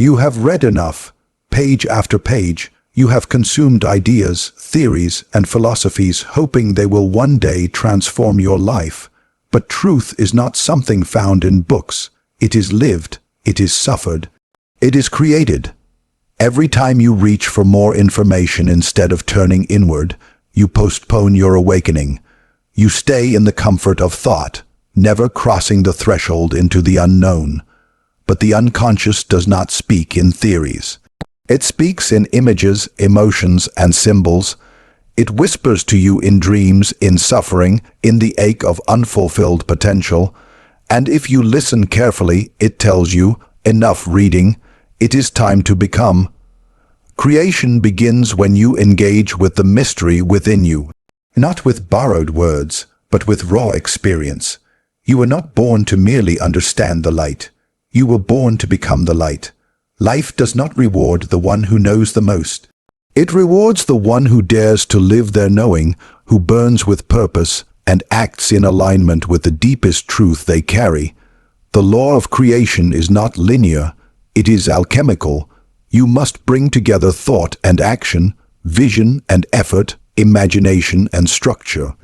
You have read enough. Page after page, you have consumed ideas, theories, and philosophies hoping they will one day transform your life. But truth is not something found in books. It is lived. It is suffered. It is created. Every time you reach for more information instead of turning inward, you postpone your awakening. You stay in the comfort of thought, never crossing the threshold into the unknown. But the unconscious does not speak in theories. It speaks in images, emotions, and symbols. It whispers to you in dreams, in suffering, in the ache of unfulfilled potential. And if you listen carefully, it tells you, enough reading, it is time to become. Creation begins when you engage with the mystery within you, not with borrowed words, but with raw experience. You were not born to merely understand the light. You were born to become the light. Life does not reward the one who knows the most. It rewards the one who dares to live their knowing, who burns with purpose and acts in alignment with the deepest truth they carry. The law of creation is not linear. It is alchemical. You must bring together thought and action, vision and effort, imagination and structure.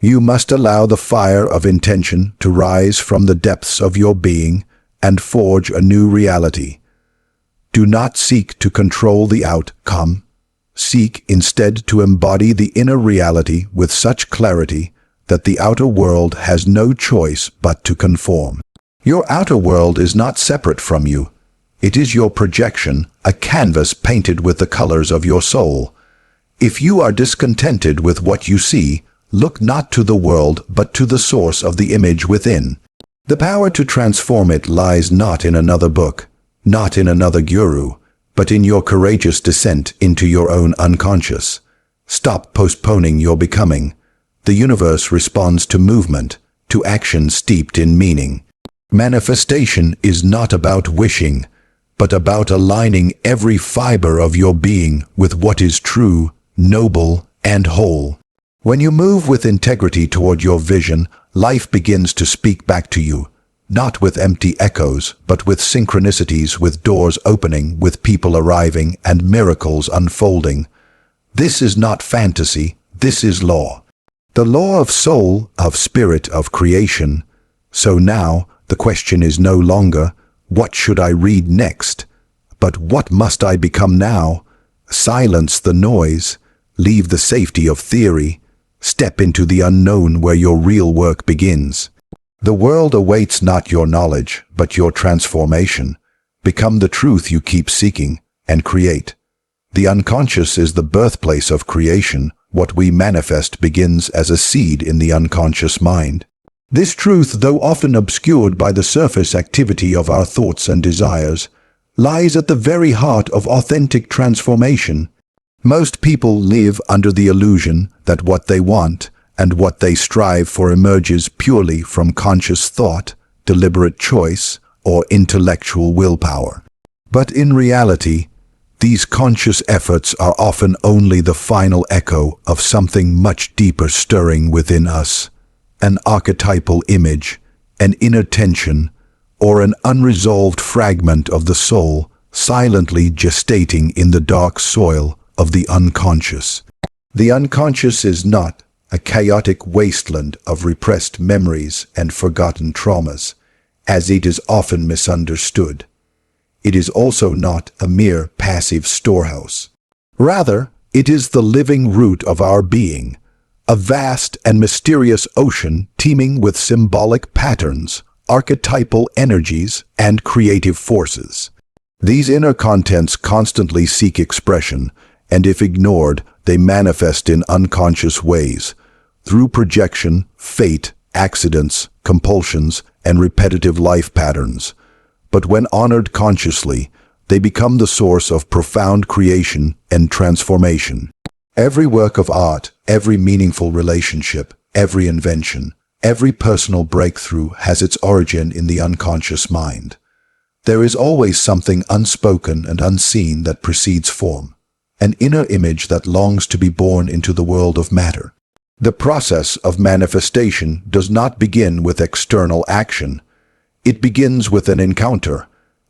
You must allow the fire of intention to rise from the depths of your being and forge a new reality. Do not seek to control the outcome. Seek instead to embody the inner reality with such clarity that the outer world has no choice but to conform. Your outer world is not separate from you. It is your projection, a canvas painted with the colors of your soul. If you are discontented with what you see, look not to the world but to the source of the image within. The power to transform it lies not in another book, not in another guru, but in your courageous descent into your own unconscious. Stop postponing your becoming. The universe responds to movement, to action steeped in meaning. Manifestation is not about wishing, but about aligning every fiber of your being with what is true, noble, and whole. When you move with integrity toward your vision, life begins to speak back to you, not with empty echoes, but with synchronicities, with doors opening, with people arriving, and miracles unfolding. This is not fantasy, this is law. The law of soul, of spirit, of creation. So now, the question is no longer, what should I read next? But what must I become now? Silence the noise, leave the safety of theory, step into the unknown where your real work begins. The world awaits not your knowledge, but your transformation. Become the truth you keep seeking, and create. The unconscious is the birthplace of creation. What we manifest begins as a seed in the unconscious mind. This truth, though often obscured by the surface activity of our thoughts and desires, lies at the very heart of authentic transformation. Most people live under the illusion that what they want and what they strive for emerges purely from conscious thought, deliberate choice, or intellectual willpower. But in reality, these conscious efforts are often only the final echo of something much deeper stirring within us. An archetypal image, an inner tension, or an unresolved fragment of the soul silently gestating in the dark soil of the unconscious. The unconscious is not a chaotic wasteland of repressed memories and forgotten traumas, as it is often misunderstood. It is also not a mere passive storehouse. Rather, it is the living root of our being, a vast and mysterious ocean teeming with symbolic patterns, archetypal energies, and creative forces. These inner contents constantly seek expression, and if ignored, they manifest in unconscious ways, through projection, fate, accidents, compulsions, and repetitive life patterns. But when honored consciously, they become the source of profound creation and transformation. Every work of art, every meaningful relationship, every invention, every personal breakthrough has its origin in the unconscious mind. There is always something unspoken and unseen that precedes form, an inner image that longs to be born into the world of matter. The process of manifestation does not begin with external action. It begins with an encounter,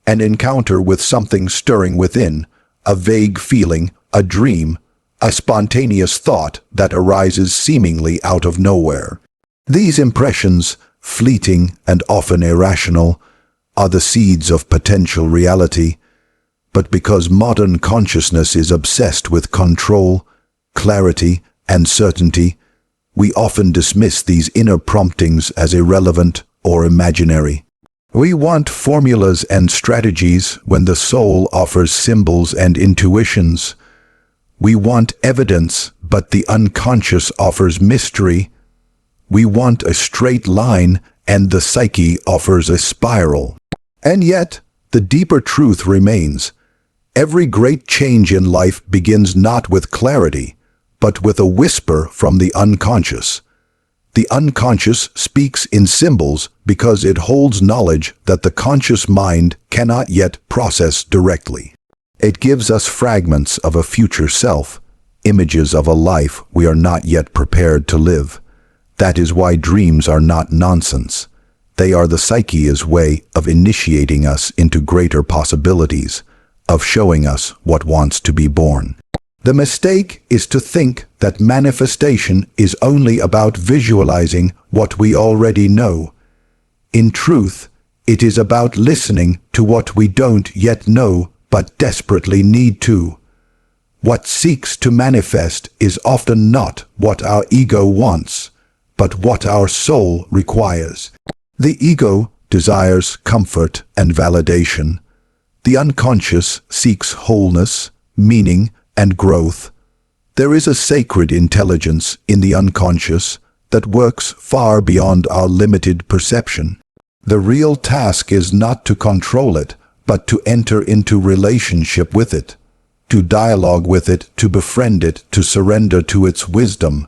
an encounter with something stirring within, a vague feeling, a dream, a spontaneous thought that arises seemingly out of nowhere. These impressions, fleeting and often irrational, are the seeds of potential reality. But because modern consciousness is obsessed with control, clarity, and certainty, we often dismiss these inner promptings as irrelevant or imaginary. We want formulas and strategies when the soul offers symbols and intuitions. We want evidence, but the unconscious offers mystery. We want a straight line, and the psyche offers a spiral. And yet, the deeper truth remains. Every great change in life begins not with clarity, but with a whisper from the unconscious. The unconscious speaks in symbols because it holds knowledge that the conscious mind cannot yet process directly. It gives us fragments of a future self, images of a life we are not yet prepared to live. That is why dreams are not nonsense. They are the psyche's way of initiating us into greater possibilities, of showing us what wants to be born. The mistake is to think that manifestation is only about visualizing what we already know. In truth, it is about listening to what we don't yet know but desperately need to. What seeks to manifest is often not what our ego wants, but what our soul requires. The ego desires comfort and validation. The unconscious seeks wholeness, meaning, and growth. There is a sacred intelligence in the unconscious that works far beyond our limited perception. The real task is not to control it, but to enter into relationship with it, to dialogue with it, to befriend it, to surrender to its wisdom.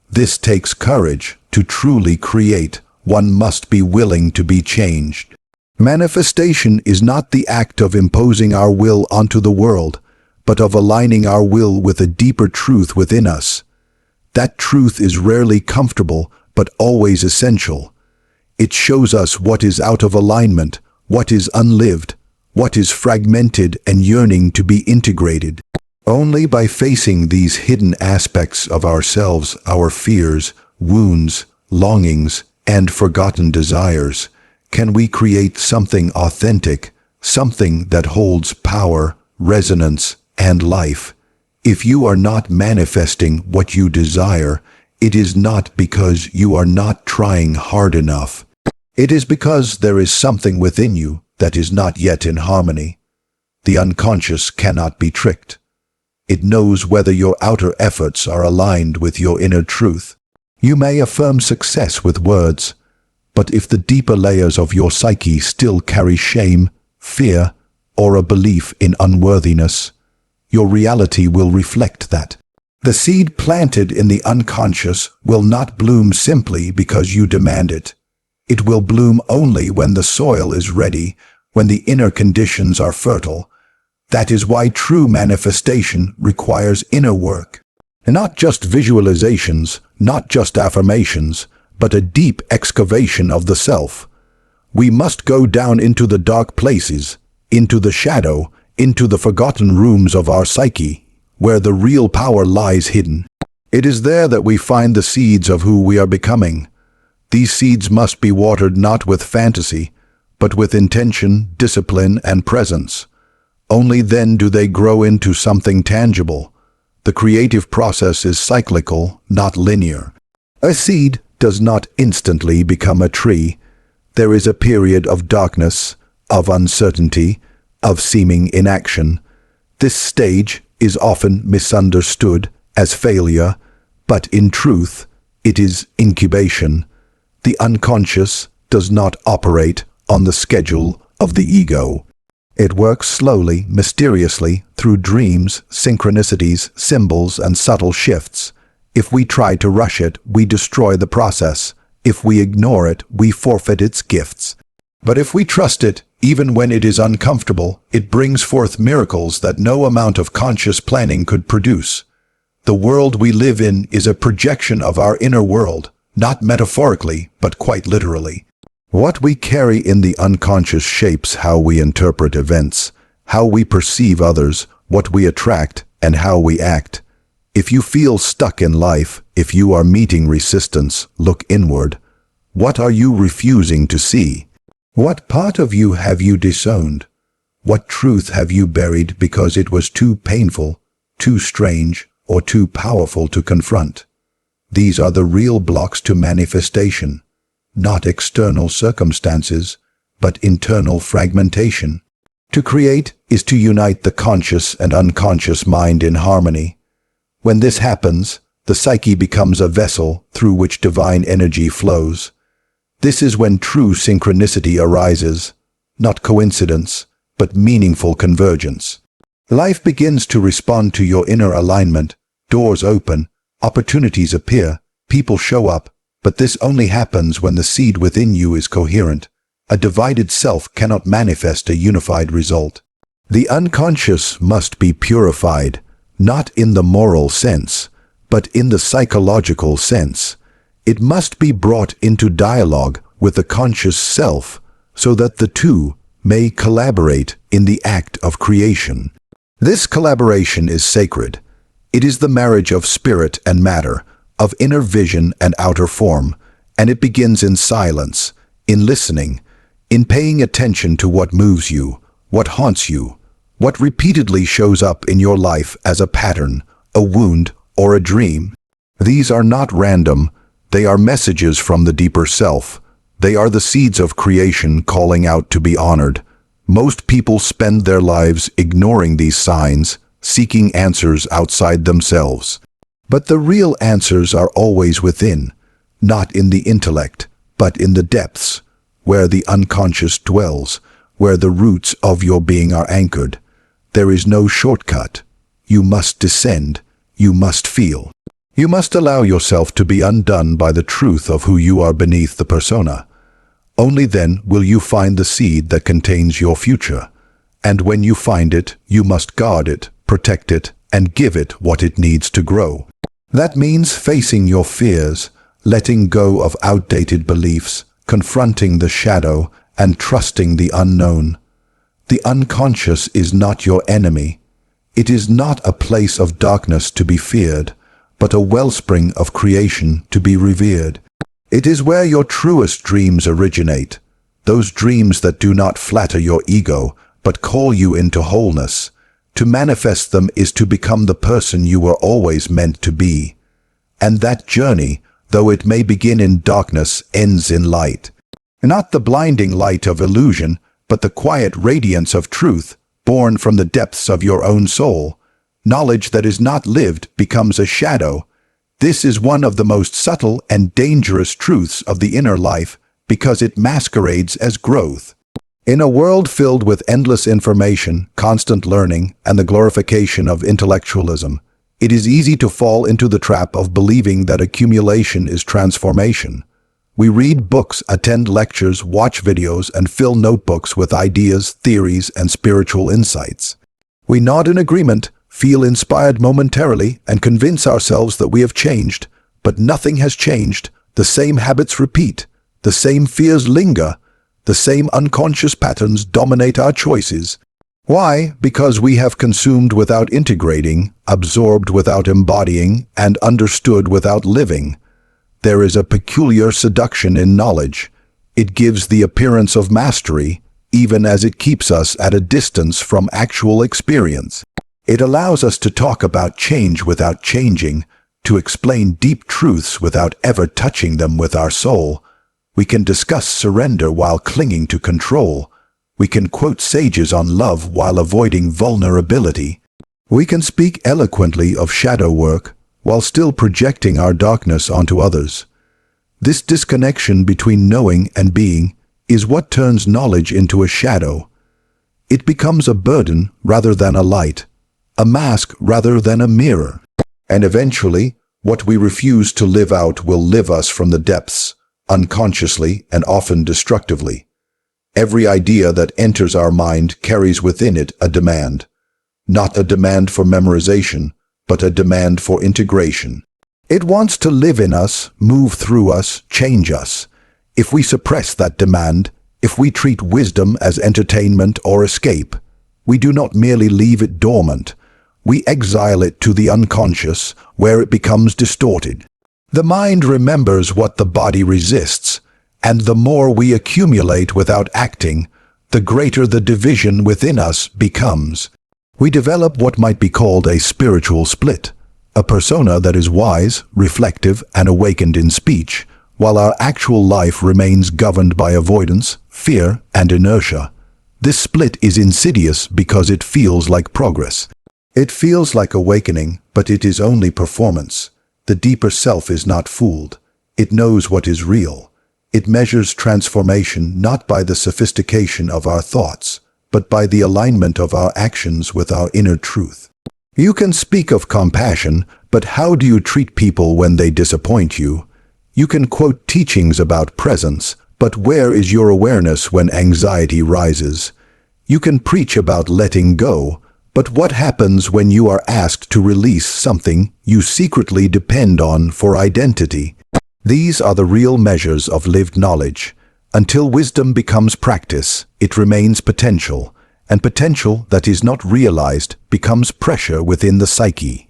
This takes courage. To truly create, one must be willing to be changed. Manifestation is not the act of imposing our will onto the world, but of aligning our will with a deeper truth within us. That truth is rarely comfortable, but always essential. It shows us what is out of alignment, what is unlived, what is fragmented and yearning to be integrated. Only by facing these hidden aspects of ourselves, our fears, wounds, longings, and forgotten desires, can we create something authentic, something that holds power, resonance, and life. If you are not manifesting what you desire, it is not because you are not trying hard enough. It is because there is something within you that is not yet in harmony. The unconscious cannot be tricked. It knows whether your outer efforts are aligned with your inner truth. You may affirm success with words, but if the deeper layers of your psyche still carry shame, fear, or a belief in unworthiness, your reality will reflect that. The seed planted in the unconscious will not bloom simply because you demand it. It will bloom only when the soil is ready, when the inner conditions are fertile. That is why true manifestation requires inner work. And not just visualizations, not just affirmations, but a deep excavation of the self. We must go down into the dark places, into the shadow, into the forgotten rooms of our psyche, where the real power lies hidden. It is there that we find the seeds of who we are becoming. These seeds must be watered not with fantasy, but with intention, discipline, and presence. Only then do they grow into something tangible. The creative process is cyclical, not linear. A seed does not instantly become a tree. There is a period of darkness, of uncertainty, of seeming inaction. This stage is often misunderstood as failure, but in truth, it is incubation. The unconscious does not operate on the schedule of the ego. It works slowly, mysteriously, through dreams, synchronicities, symbols, and subtle shifts. If we try to rush it, we destroy the process. If we ignore it, we forfeit its gifts. But if we trust it, even when it is uncomfortable, it brings forth miracles that no amount of conscious planning could produce. The world we live in is a projection of our inner world, not metaphorically, but quite literally. What we carry in the unconscious shapes how we interpret events, how we perceive others, what we attract, and how we act. If you feel stuck in life, if you are meeting resistance, look inward. What are you refusing to see? What part of you have you disowned? What truth have you buried because it was too painful, too strange, or too powerful to confront? These are the real blocks to manifestation, not external circumstances, but internal fragmentation. To create is to unite the conscious and unconscious mind in harmony. When this happens, the psyche becomes a vessel through which divine energy flows. This is when true synchronicity arises, not coincidence, but meaningful convergence. Life begins to respond to your inner alignment, doors open, opportunities appear, people show up, but this only happens when the seed within you is coherent. A divided self cannot manifest a unified result. The unconscious must be purified, not in the moral sense, but in the psychological sense. It must be brought into dialogue with the conscious self so that the two may collaborate in the act of creation. This collaboration is sacred. It is the marriage of spirit and matter, of inner vision and outer form, and it begins in silence, in listening, in paying attention to what moves you, what haunts you, what repeatedly shows up in your life as a pattern, a wound, or a dream. These are not random. They are messages from the deeper self. They are the seeds of creation calling out to be honored. Most people spend their lives ignoring these signs, seeking answers outside themselves. But the real answers are always within, not in the intellect, but in the depths, where the unconscious dwells, where the roots of your being are anchored. There is no shortcut. You must descend. You must feel. You must allow yourself to be undone by the truth of who you are beneath the persona. Only then will you find the seed that contains your future. And when you find it, you must guard it, protect it, and give it what it needs to grow. That means facing your fears, letting go of outdated beliefs, confronting the shadow, and trusting the unknown. The unconscious is not your enemy. It is not a place of darkness to be feared, but a wellspring of creation to be revered. It is where your truest dreams originate, those dreams that do not flatter your ego, but call you into wholeness. To manifest them is to become the person you were always meant to be. And that journey, though it may begin in darkness, ends in light. Not the blinding light of illusion, but the quiet radiance of truth, born from the depths of your own soul. Knowledge that is not lived becomes a shadow. This is one of the most subtle and dangerous truths of the inner life because it masquerades as growth. In a world filled with endless information, constant learning, and the glorification of intellectualism, it is easy to fall into the trap of believing that accumulation is transformation. We read books, attend lectures, watch videos, and fill notebooks with ideas, theories, and spiritual insights. We nod in agreement, feel inspired momentarily, and convince ourselves that we have changed, but nothing has changed. The same habits repeat, the same fears linger, the same unconscious patterns dominate our choices. Why? Because we have consumed without integrating, absorbed without embodying, and understood without living. There is a peculiar seduction in knowledge. It gives the appearance of mastery, even as it keeps us at a distance from actual experience. It allows us to talk about change without changing, to explain deep truths without ever touching them with our soul. We can discuss surrender while clinging to control. We can quote sages on love while avoiding vulnerability. We can speak eloquently of shadow work while still projecting our darkness onto others. This disconnection between knowing and being is what turns knowledge into a shadow. It becomes a burden rather than a light, a mask rather than a mirror. And eventually, what we refuse to live out will live us from the depths, unconsciously and often destructively. Every idea that enters our mind carries within it a demand. Not a demand for memorization, but a demand for integration. It wants to live in us, move through us, change us. If we suppress that demand, if we treat wisdom as entertainment or escape, we do not merely leave it dormant, we exile it to the unconscious, where it becomes distorted. The mind remembers what the body resists, and the more we accumulate without acting, the greater the division within us becomes. We develop what might be called a spiritual split, a persona that is wise, reflective, and awakened in speech, while our actual life remains governed by avoidance, fear, and inertia. This split is insidious because it feels like progress. It feels like awakening, but it is only performance. The deeper self is not fooled. It knows what is real. It measures transformation not by the sophistication of our thoughts, but by the alignment of our actions with our inner truth. You can speak of compassion, but how do you treat people when they disappoint you? You can quote teachings about presence, but where is your awareness when anxiety rises? You can preach about letting go, but what happens when you are asked to release something you secretly depend on for identity? These are the real measures of lived knowledge. Until wisdom becomes practice, it remains potential, and potential that is not realized becomes pressure within the psyche.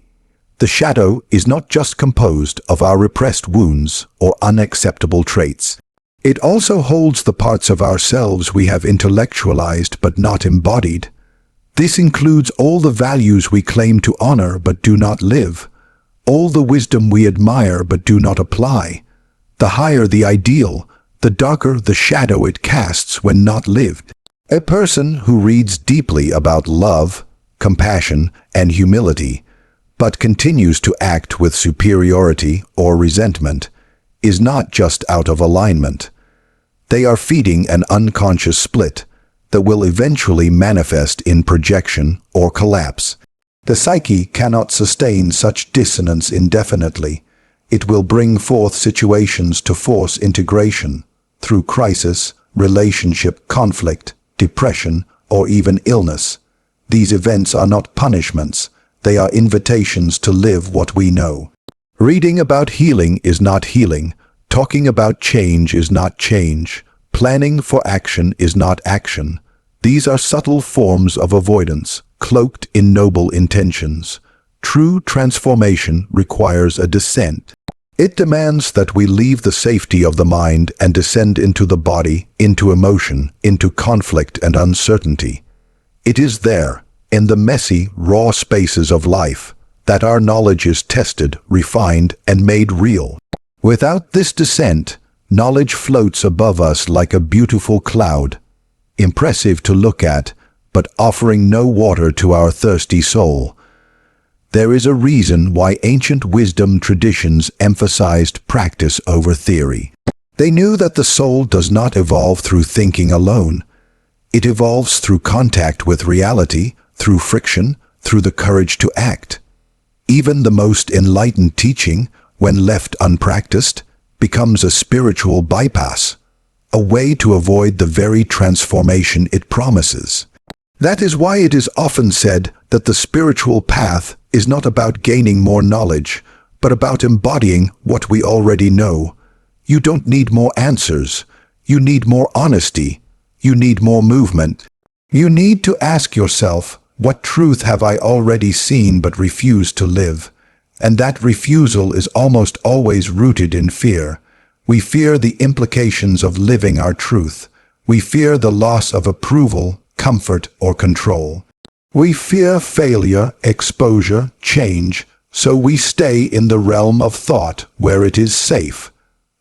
The shadow is not just composed of our repressed wounds or unacceptable traits. It also holds the parts of ourselves we have intellectualized but not embodied. This includes all the values we claim to honor but do not live, all the wisdom we admire but do not apply. The higher the ideal, the darker the shadow it casts when not lived. A person who reads deeply about love, compassion, and humility, but continues to act with superiority or resentment, is not just out of alignment. They are feeding an unconscious split that will eventually manifest in projection or collapse. The psyche cannot sustain such dissonance indefinitely. It will bring forth situations to force integration through crisis, relationship conflict, depression, or even illness. These events are not punishments. They are invitations to live what we know. Reading about healing is not healing. Talking about change is not change. Planning for action is not action. These are subtle forms of avoidance, cloaked in noble intentions. True transformation requires a descent. It demands that we leave the safety of the mind and descend into the body, into emotion, into conflict and uncertainty. It is there, in the messy, raw spaces of life, that our knowledge is tested, refined, and made real. Without this descent, knowledge floats above us like a beautiful cloud, impressive to look at, but offering no water to our thirsty soul. There is a reason why ancient wisdom traditions emphasized practice over theory. They knew that the soul does not evolve through thinking alone. It evolves through contact with reality, through friction, through the courage to act. Even the most enlightened teaching, when left unpracticed, becomes a spiritual bypass, a way to avoid the very transformation it promises. That is why it is often said that the spiritual path is not about gaining more knowledge, but about embodying what we already know. You don't need more answers. You need more honesty. You need more movement. You need to ask yourself, what truth have I already seen but refused to live? And that refusal is almost always rooted in fear. We fear the implications of living our truth. We fear the loss of approval, comfort, or control. We fear failure, exposure, change, so we stay in the realm of thought where it is safe,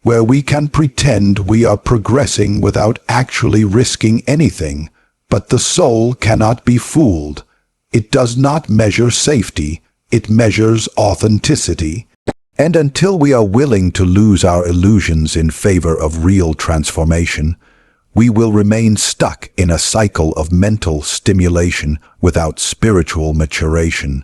where we can pretend we are progressing without actually risking anything. But the soul cannot be fooled. It does not measure safety, it measures authenticity. And until we are willing to lose our illusions in favor of real transformation, we will remain stuck in a cycle of mental stimulation without spiritual maturation.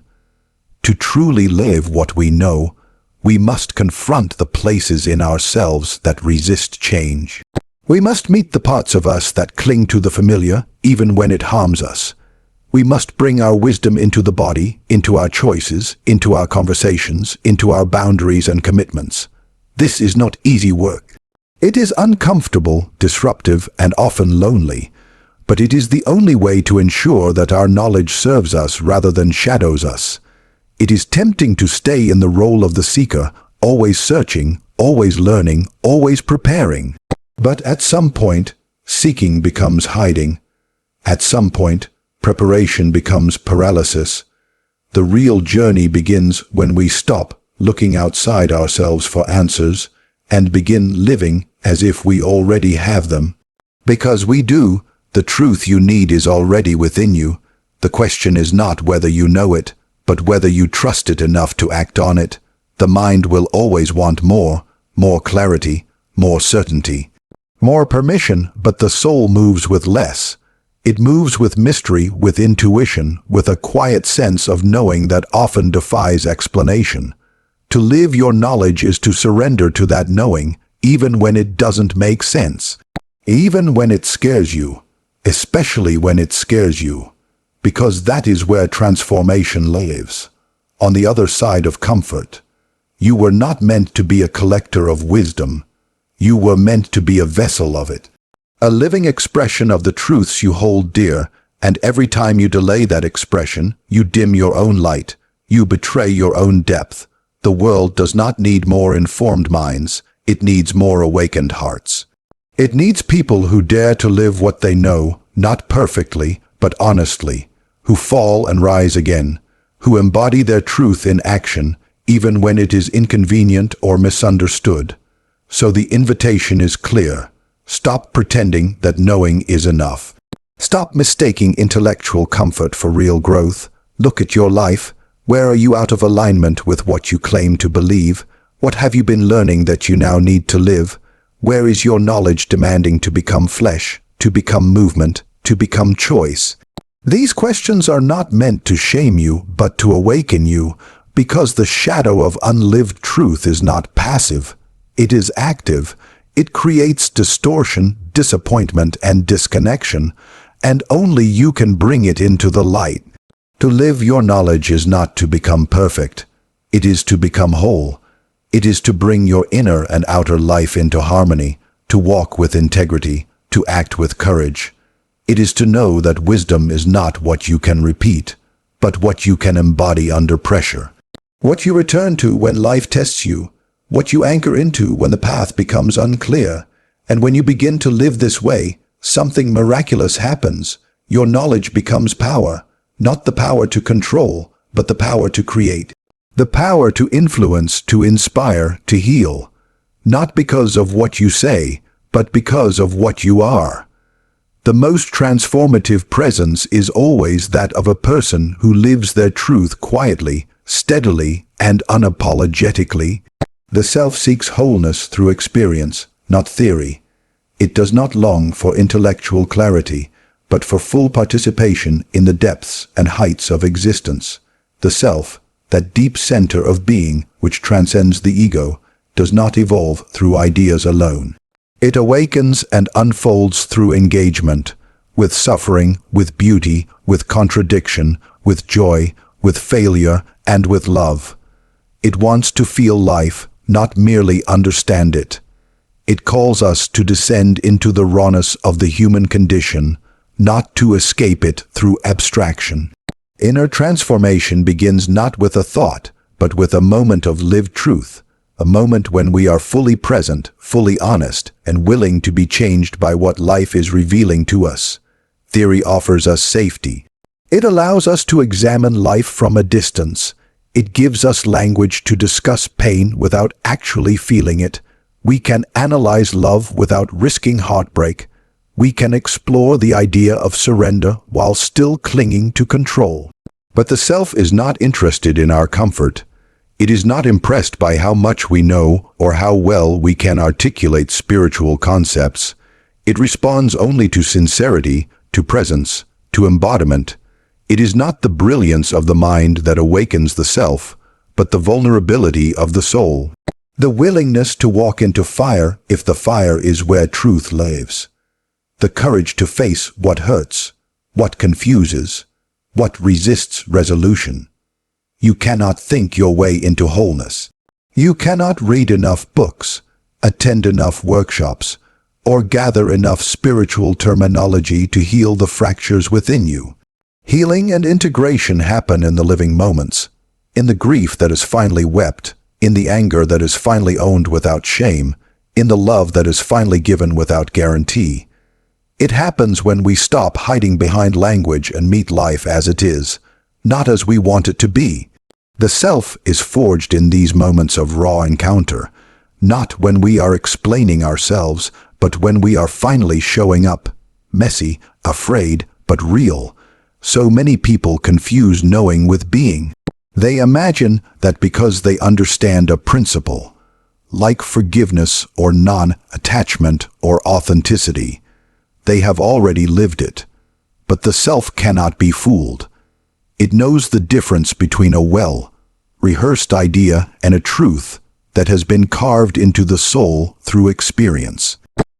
To truly live what we know, we must confront the places in ourselves that resist change. We must meet the parts of us that cling to the familiar, even when it harms us. We must bring our wisdom into the body, into our choices, into our conversations, into our boundaries and commitments. This is not easy work. It is uncomfortable, disruptive, and often lonely, but it is the only way to ensure that our knowledge serves us rather than shadows us. It is tempting to stay in the role of the seeker, always searching, always learning, always preparing. But at some point, seeking becomes hiding. At some point, preparation becomes paralysis. The real journey begins when we stop looking outside ourselves for answers and begin living as if we already have them. Because we do, the truth you need is already within you. The question is not whether you know it, but whether you trust it enough to act on it. The mind will always want more clarity, more certainty, more permission, but the soul moves with less. It moves with mystery, with intuition, with a quiet sense of knowing that often defies explanation. To live your knowledge is to surrender to that knowing, even when it doesn't make sense. Even when it scares you. Especially when it scares you. Because that is where transformation lives. On the other side of comfort. You were not meant to be a collector of wisdom. You were meant to be a vessel of it. A living expression of the truths you hold dear, and every time you delay that expression, you dim your own light. You betray your own depth. The world does not need more informed minds. It needs more awakened hearts. It needs people who dare to live what they know, not perfectly, but honestly, who fall and rise again, who embody their truth in action, even when it is inconvenient or misunderstood. So the invitation is clear. Stop pretending that knowing is enough. Stop mistaking intellectual comfort for real growth. Look at your life. Where are you out of alignment with what you claim to believe? What have you been learning that you now need to live? Where is your knowledge demanding to become flesh, to become movement, to become choice? These questions are not meant to shame you, but to awaken you, because the shadow of unlived truth is not passive. It is active. It creates distortion, disappointment, and disconnection, and only you can bring it into the light. To live your knowledge is not to become perfect. It is to become whole. It is to bring your inner and outer life into harmony, to walk with integrity, to act with courage. It is to know that wisdom is not what you can repeat, but what you can embody under pressure. What you return to when life tests you, what you anchor into when the path becomes unclear. And when you begin to live this way, something miraculous happens. Your knowledge becomes power, not the power to control, but the power to create. The power to influence, to inspire, to heal. Not because of what you say, but because of what you are. The most transformative presence is always that of a person who lives their truth quietly, steadily, and unapologetically. The self seeks wholeness through experience, not theory. It does not long for intellectual clarity, but for full participation in the depths and heights of existence. The self, that deep center of being which transcends the ego, does not evolve through ideas alone. It awakens and unfolds through engagement, with suffering, with beauty, with contradiction, with joy, with failure, and with love. It wants to feel life, not merely understand it. It calls us to descend into the rawness of the human condition, not to escape it through abstraction. Inner transformation begins not with a thought, but with a moment of lived truth, a moment when we are fully present, fully honest, and willing to be changed by what life is revealing to us. Theory offers us safety. It allows us to examine life from a distance. It gives us language to discuss pain without actually feeling it. We can analyze love without risking heartbreak. We can explore the idea of surrender while still clinging to control. But the self is not interested in our comfort. It is not impressed by how much we know or how well we can articulate spiritual concepts. It responds only to sincerity, to presence, to embodiment. It is not the brilliance of the mind that awakens the self, but the vulnerability of the soul. The willingness to walk into fire if the fire is where truth lives. The courage to face what hurts, what confuses, what resists resolution. You cannot think your way into wholeness. You cannot read enough books. attend enough workshops, or gather enough spiritual terminology to heal the fractures within you. Healing and integration happen in the living moments, in the grief that is finally wept, in the anger that is finally owned without shame, in the love that is finally given without guarantee. It happens when we stop hiding behind language and meet life as it is, not as we want it to be. The self is forged in these moments of raw encounter, not when we are explaining ourselves, but when we are finally showing up, messy, afraid, but real. So many people confuse knowing with being. They imagine that because they understand a principle, like forgiveness or non-attachment or authenticity, they have already lived it. But the self cannot be fooled. It knows the difference between a well-rehearsed idea and a truth that has been carved into the soul through experience.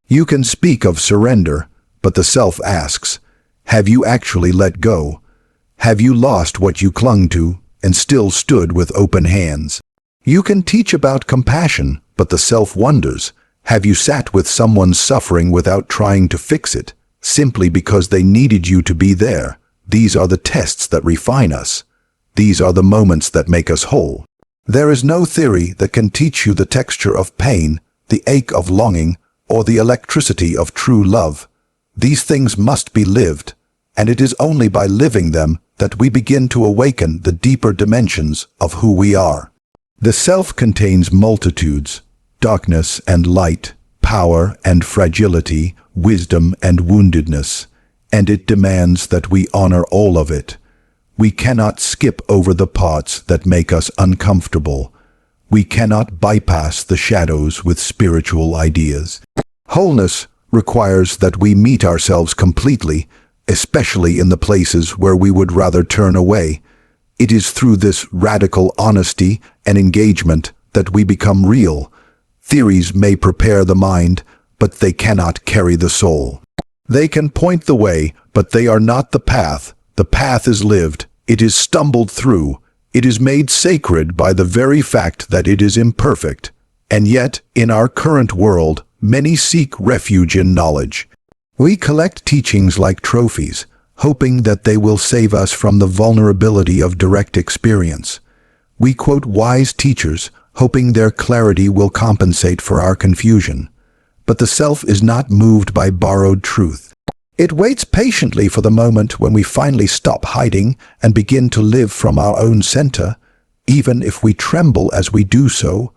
You can speak of surrender, but the self asks, have you actually let go? Have you lost what you clung to and still stood with open hands? You can teach about compassion, but the self wonders, have you sat with someone's suffering without trying to fix it, simply because they needed you to be there? These are the tests that refine us. These are the moments that make us whole. There is no theory that can teach you the texture of pain, the ache of longing, or the electricity of true love. These things must be lived, and it is only by living them that we begin to awaken the deeper dimensions of who we are. The self contains multitudes, darkness and light, power and fragility, wisdom and woundedness, and it demands that we honor all of it. We cannot skip over the parts that make us uncomfortable. We cannot bypass the shadows with spiritual ideas. Wholeness requires that we meet ourselves completely, especially in the places where we would rather turn away. It is through this radical honesty and engagement that we become real. Theories may prepare the mind, but they cannot carry the soul. They can point the way, but they are not the path. The path is lived. It is stumbled through. It is made sacred by the very fact that it is imperfect. And yet, in our current world, many seek refuge in knowledge. We collect teachings like trophies, hoping that they will save us from the vulnerability of direct experience. We quote wise teachers, hoping their clarity will compensate for our confusion. But the self is not moved by borrowed truth. It waits patiently for the moment when we finally stop hiding and begin to live from our own center, even if we tremble as we do so.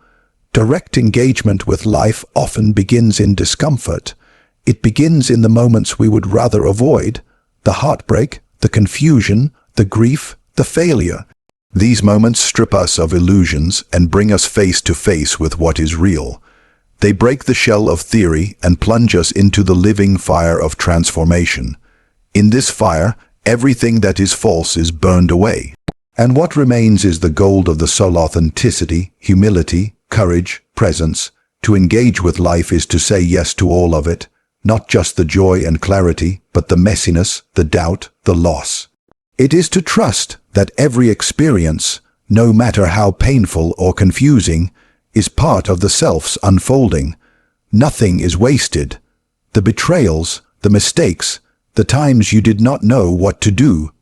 Direct engagement with life often begins in discomfort. It begins in the moments we would rather avoid, the heartbreak, the confusion, the grief, the failure. These moments strip us of illusions and bring us face to face with what is real. They break the shell of theory and plunge us into the living fire of transformation. In this fire, everything that is false is burned away. And what remains is the gold of the soul: authenticity, humility, courage, presence. To engage with life is to say yes to all of it, not just the joy and clarity, but the messiness, the doubt, the loss. It is to trust that every experience, no matter how painful or confusing, is part of the self's unfolding. Nothing is wasted. The betrayals, the mistakes, the times you did not know what to do,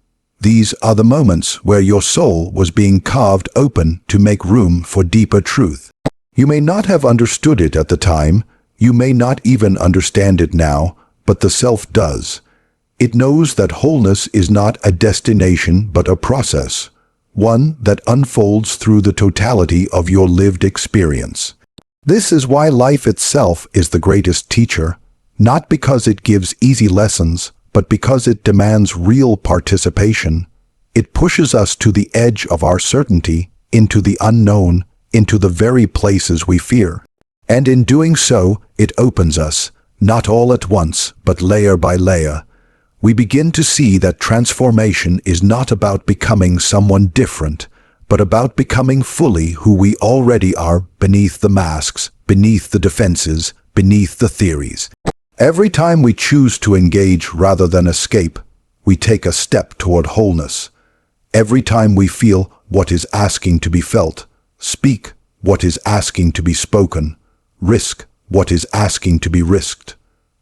these are the moments where your soul was being carved open to make room for deeper truth. You may not have understood it at the time, you may not even understand it now, but the self does. It knows that wholeness is not a destination but a process, one that unfolds through the totality of your lived experience. This is why life itself is the greatest teacher, not because it gives easy lessons, but because it demands real participation. It pushes us to the edge of our certainty, into the unknown, into the very places we fear. And in doing so, it opens us, not all at once, but layer by layer. We begin to see that transformation is not about becoming someone different, but about becoming fully who we already are, beneath the masks, beneath the defenses, beneath the theories. Every time we choose to engage rather than escape, we take a step toward wholeness. Every time we feel what is asking to be felt, speak what is asking to be spoken, risk what is asking to be risked.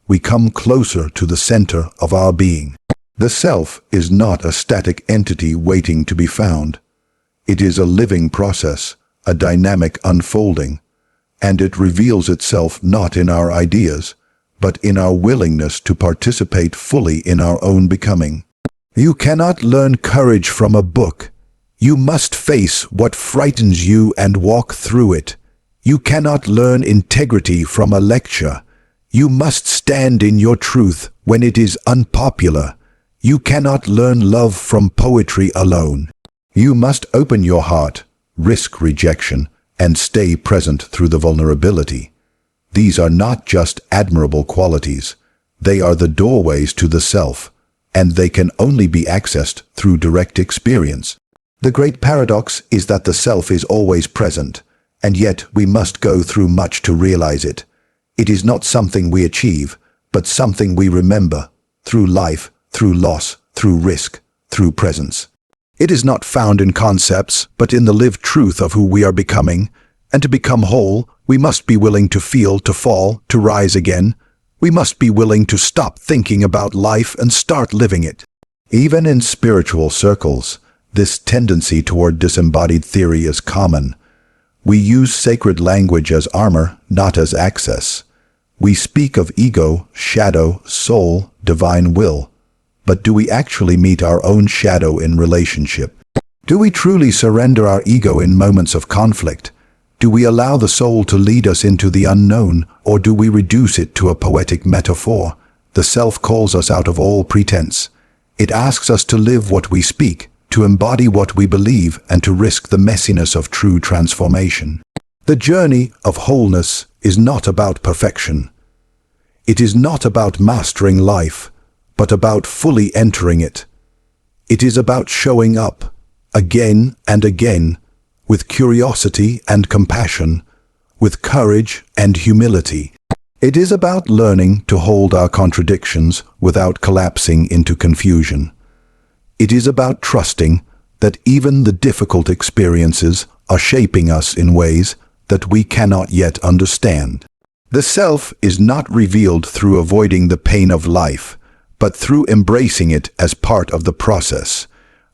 We come closer to the center of our being. The self is not a static entity waiting to be found. It is a living process, a dynamic unfolding, and it reveals itself not in our ideas, but in our willingness to participate fully in our own becoming. You cannot learn courage from a book. You must face what frightens you and walk through it. You cannot learn integrity from a lecture. You must stand in your truth when it is unpopular. You cannot learn love from poetry alone. You must open your heart, risk rejection, and stay present through the vulnerability. These are not just admirable qualities. They are the doorways to the self, and they can only be accessed through direct experience. The great paradox is that the self is always present, and yet we must go through much to realize it. It is not something we achieve, but something we remember, through life, through loss, through risk, through presence. It is not found in concepts, but in the lived truth of who we are becoming. And to become whole, we must be willing to feel, to fall, to rise again. We must be willing to stop thinking about life and start living it. Even in spiritual circles, this tendency toward disembodied theory is common. We use sacred language as armor, not as access. We speak of ego, shadow, soul, divine will. But do we actually meet our own shadow in relationship? Do we truly surrender our ego in moments of conflict? Do we allow the soul to lead us into the unknown, or do we reduce it to a poetic metaphor? The self calls us out of all pretense. It asks us to live what we speak, to embody what we believe, and to risk the messiness of true transformation. The journey of wholeness is not about perfection. It is not about mastering life, but about fully entering it. It is about showing up, again and again, with curiosity and compassion, with courage and humility. It is about learning to hold our contradictions without collapsing into confusion. It is about trusting that even the difficult experiences are shaping us in ways that we cannot yet understand. The self is not revealed through avoiding the pain of life, but through embracing it as part of the process.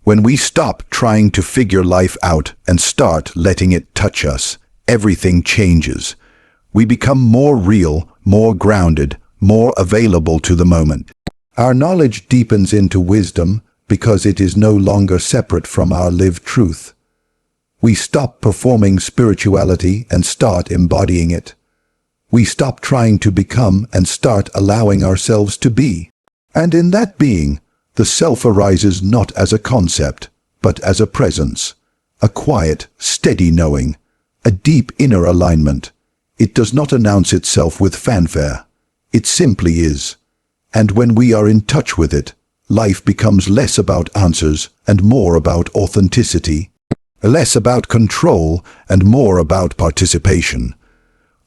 When we stop trying to figure life out and start letting it touch us, everything changes. We become more real, more grounded, more available to the moment. Our knowledge deepens into wisdom because it is no longer separate from our lived truth. We stop performing spirituality and start embodying it. We stop trying to become and start allowing ourselves to be. And in that being, the self arises not as a concept, but as a presence, a quiet, steady knowing, a deep inner alignment. It does not announce itself with fanfare. It simply is. And when we are in touch with it, life becomes less about answers and more about authenticity, less about control and more about participation.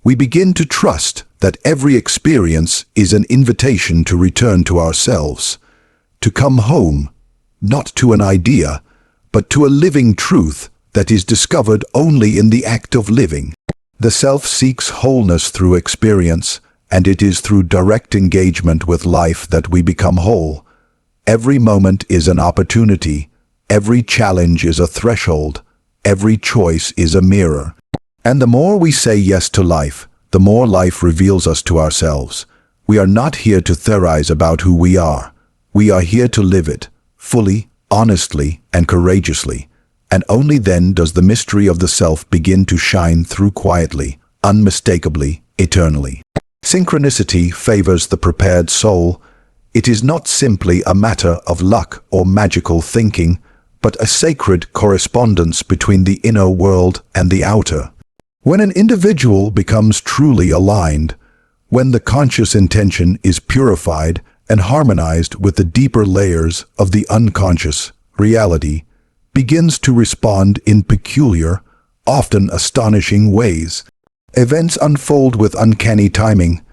We begin to trust that every experience is an invitation to return to ourselves, to come home, not to an idea, but to a living truth that is discovered only in the act of living. The self seeks wholeness through experience, and it is through direct engagement with life that we become whole. Every moment is an opportunity, every challenge is a threshold, every choice is a mirror. And the more we say yes to life, the more life reveals us to ourselves. We are not here to theorize about who we are. We are here to live it, fully, honestly, and courageously. And only then does the mystery of the self begin to shine through quietly, unmistakably, eternally. Synchronicity favors the prepared soul. It is not simply a matter of luck or magical thinking, but a sacred correspondence between the inner world and the outer. When an individual becomes truly aligned, when the conscious intention is purified and harmonized with the deeper layers of the unconscious, reality begins to respond in peculiar, often astonishing ways. Events unfold with uncanny timing.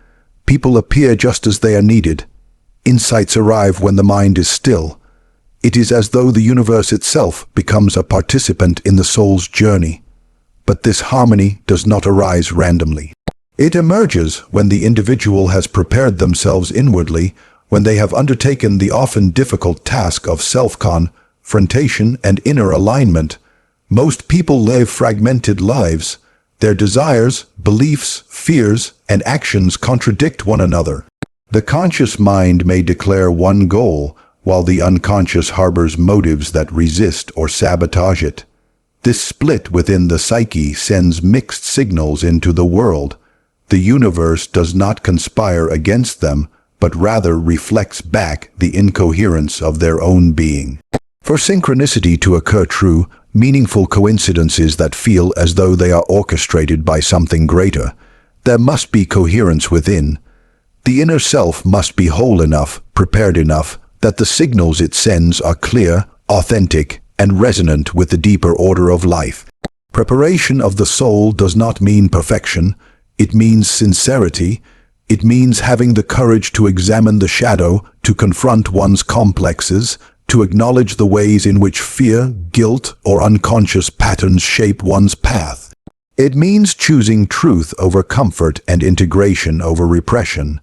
People appear just as they are needed. Insights arrive when the mind is still. It is as though the universe itself becomes a participant in the soul's journey. But this harmony does not arise randomly. It emerges when the individual has prepared themselves inwardly, when they have undertaken the often difficult task of self-confrontation and inner alignment. Most people live fragmented lives. Their desires, beliefs, fears, and actions contradict one another. The conscious mind may declare one goal, while the unconscious harbors motives that resist or sabotage it. This split within the psyche sends mixed signals into the world. The universe does not conspire against them, but rather reflects back the incoherence of their own being. For synchronicity to occur, true, meaningful coincidences that feel as though they are orchestrated by something greater, there must be coherence within. The inner self must be whole enough, prepared enough, that the signals it sends are clear, authentic, and resonant with the deeper order of life. Preparation of the soul does not mean perfection. It means sincerity. It means having the courage to examine the shadow, to confront one's complexes, to acknowledge the ways in which fear, guilt, or unconscious patterns shape one's path. It means choosing truth over comfort and integration over repression.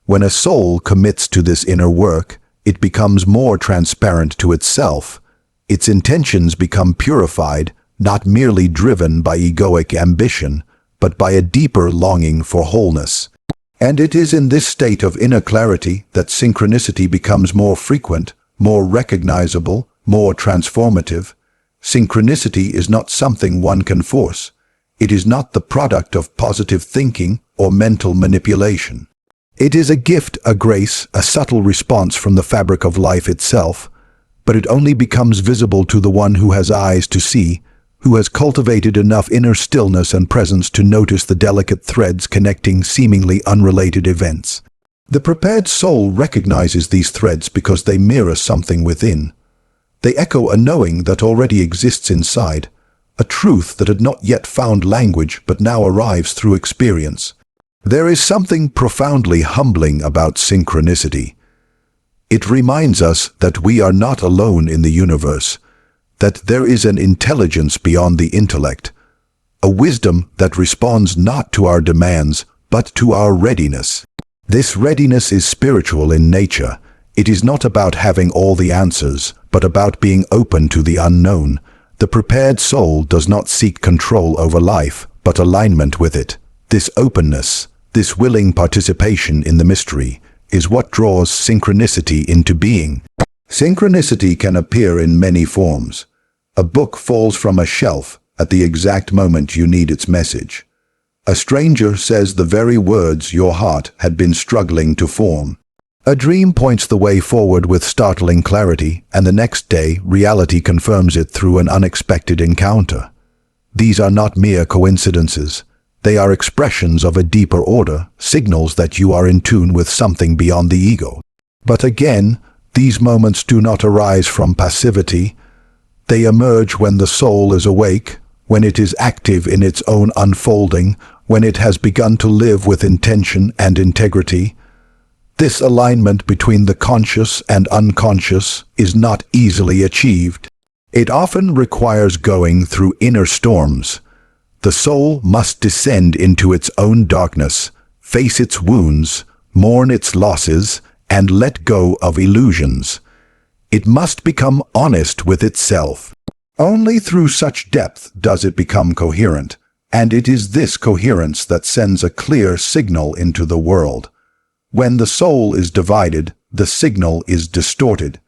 When a soul commits to this inner work, it becomes more transparent to itself. Its intentions become purified, not merely driven by egoic ambition, but by a deeper longing for wholeness. And it is in this state of inner clarity that synchronicity becomes more frequent, more recognizable, more transformative. Synchronicity is not something one can force. It is not the product of positive thinking or mental manipulation. It is a gift, a grace, a subtle response from the fabric of life itself, but it only becomes visible to the one who has eyes to see, who has cultivated enough inner stillness and presence to notice the delicate threads connecting seemingly unrelated events. The prepared soul recognizes these threads because they mirror something within. They echo a knowing that already exists inside, a truth that had not yet found language but now arrives through experience. There is something profoundly humbling about synchronicity. It reminds us that we are not alone in the universe, that there is an intelligence beyond the intellect, a wisdom that responds not to our demands, but to our readiness. This readiness is spiritual in nature. It is not about having all the answers, but about being open to the unknown. The prepared soul does not seek control over life, but alignment with it. This openness, this willing participation in the mystery, is what draws synchronicity into being. Synchronicity can appear in many forms. A book falls from a shelf at the exact moment you need its message. A stranger says the very words your heart had been struggling to form. A dream points the way forward with startling clarity, and the next day reality confirms it through an unexpected encounter. These are not mere coincidences. They are expressions of a deeper order, signals that you are in tune with something beyond the ego. But again, these moments do not arise from passivity. They emerge when the soul is awake, when it is active in its own unfolding, when it has begun to live with intention and integrity. This alignment between the conscious and unconscious is not easily achieved. It often requires going through inner storms. The soul must descend into its own darkness, face its wounds, mourn its losses, and let go of illusions. It must become honest with itself. Only through such depth does it become coherent, and it is this coherence that sends a clear signal into the world. When the soul is divided, the signal is distorted.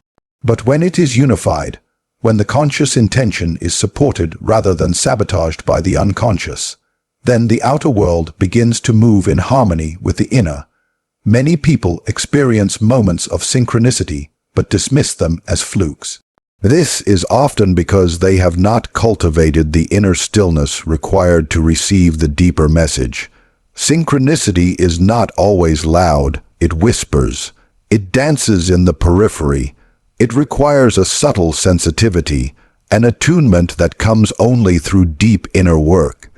But when it is unified, when the conscious intention is supported rather than sabotaged by the unconscious, then the outer world begins to move in harmony with the inner. Many people experience moments of synchronicity, but dismiss them as flukes. This is often because they have not cultivated the inner stillness required to receive the deeper message. Synchronicity is not always loud. It whispers. It dances in the periphery. It requires a subtle sensitivity, an attunement that comes only through deep inner work.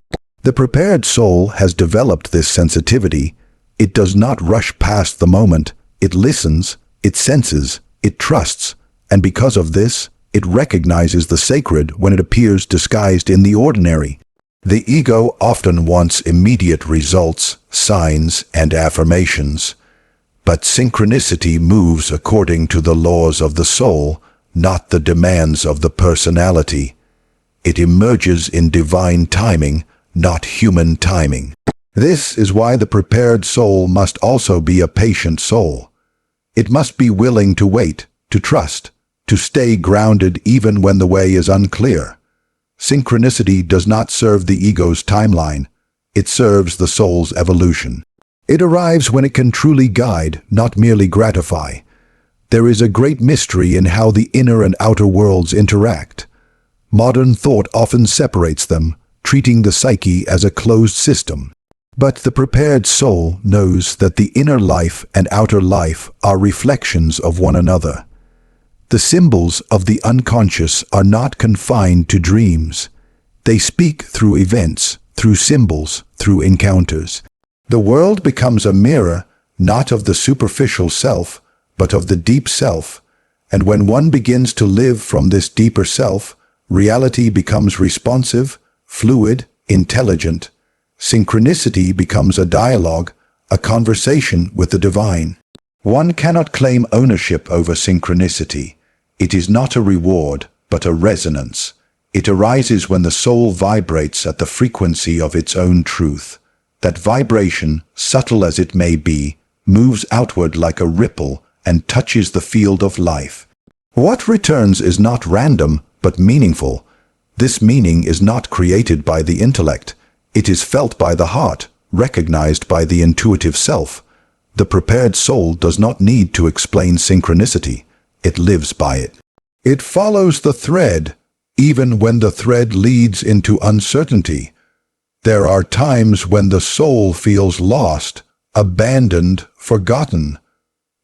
The prepared soul has developed this sensitivity. It does not rush past the moment. It listens, it senses, it trusts, and because of this, it recognizes the sacred when it appears disguised in the ordinary. The ego often wants immediate results, signs, and affirmations. But synchronicity moves according to the laws of the soul, not the demands of the personality. It emerges in divine timing, not human timing. This is why the prepared soul must also be a patient soul. It must be willing to wait, to trust, to stay grounded even when the way is unclear. Synchronicity does not serve the ego's timeline. It serves the soul's evolution. It arrives when it can truly guide, not merely gratify. There is a great mystery in how the inner and outer worlds interact. Modern thought often separates them, treating the psyche as a closed system. But the prepared soul knows that the inner life and outer life are reflections of one another. The symbols of the unconscious are not confined to dreams. They speak through events, through symbols, through encounters. The world becomes a mirror, not of the superficial self, but of the deep self. And when one begins to live from this deeper self, reality becomes responsive, fluid, intelligent. Synchronicity becomes a dialogue, a conversation with the divine. One cannot claim ownership over synchronicity. It is not a reward, but a resonance. It arises when the soul vibrates at the frequency of its own truth. That vibration, subtle as it may be, moves outward like a ripple and touches the field of life. What returns is not random, but meaningful. This meaning is not created by the intellect. It is felt by the heart, recognized by the intuitive self. The prepared soul does not need to explain synchronicity. It lives by it. It follows the thread, even when the thread leads into uncertainty. There are times when the soul feels lost, abandoned, forgotten.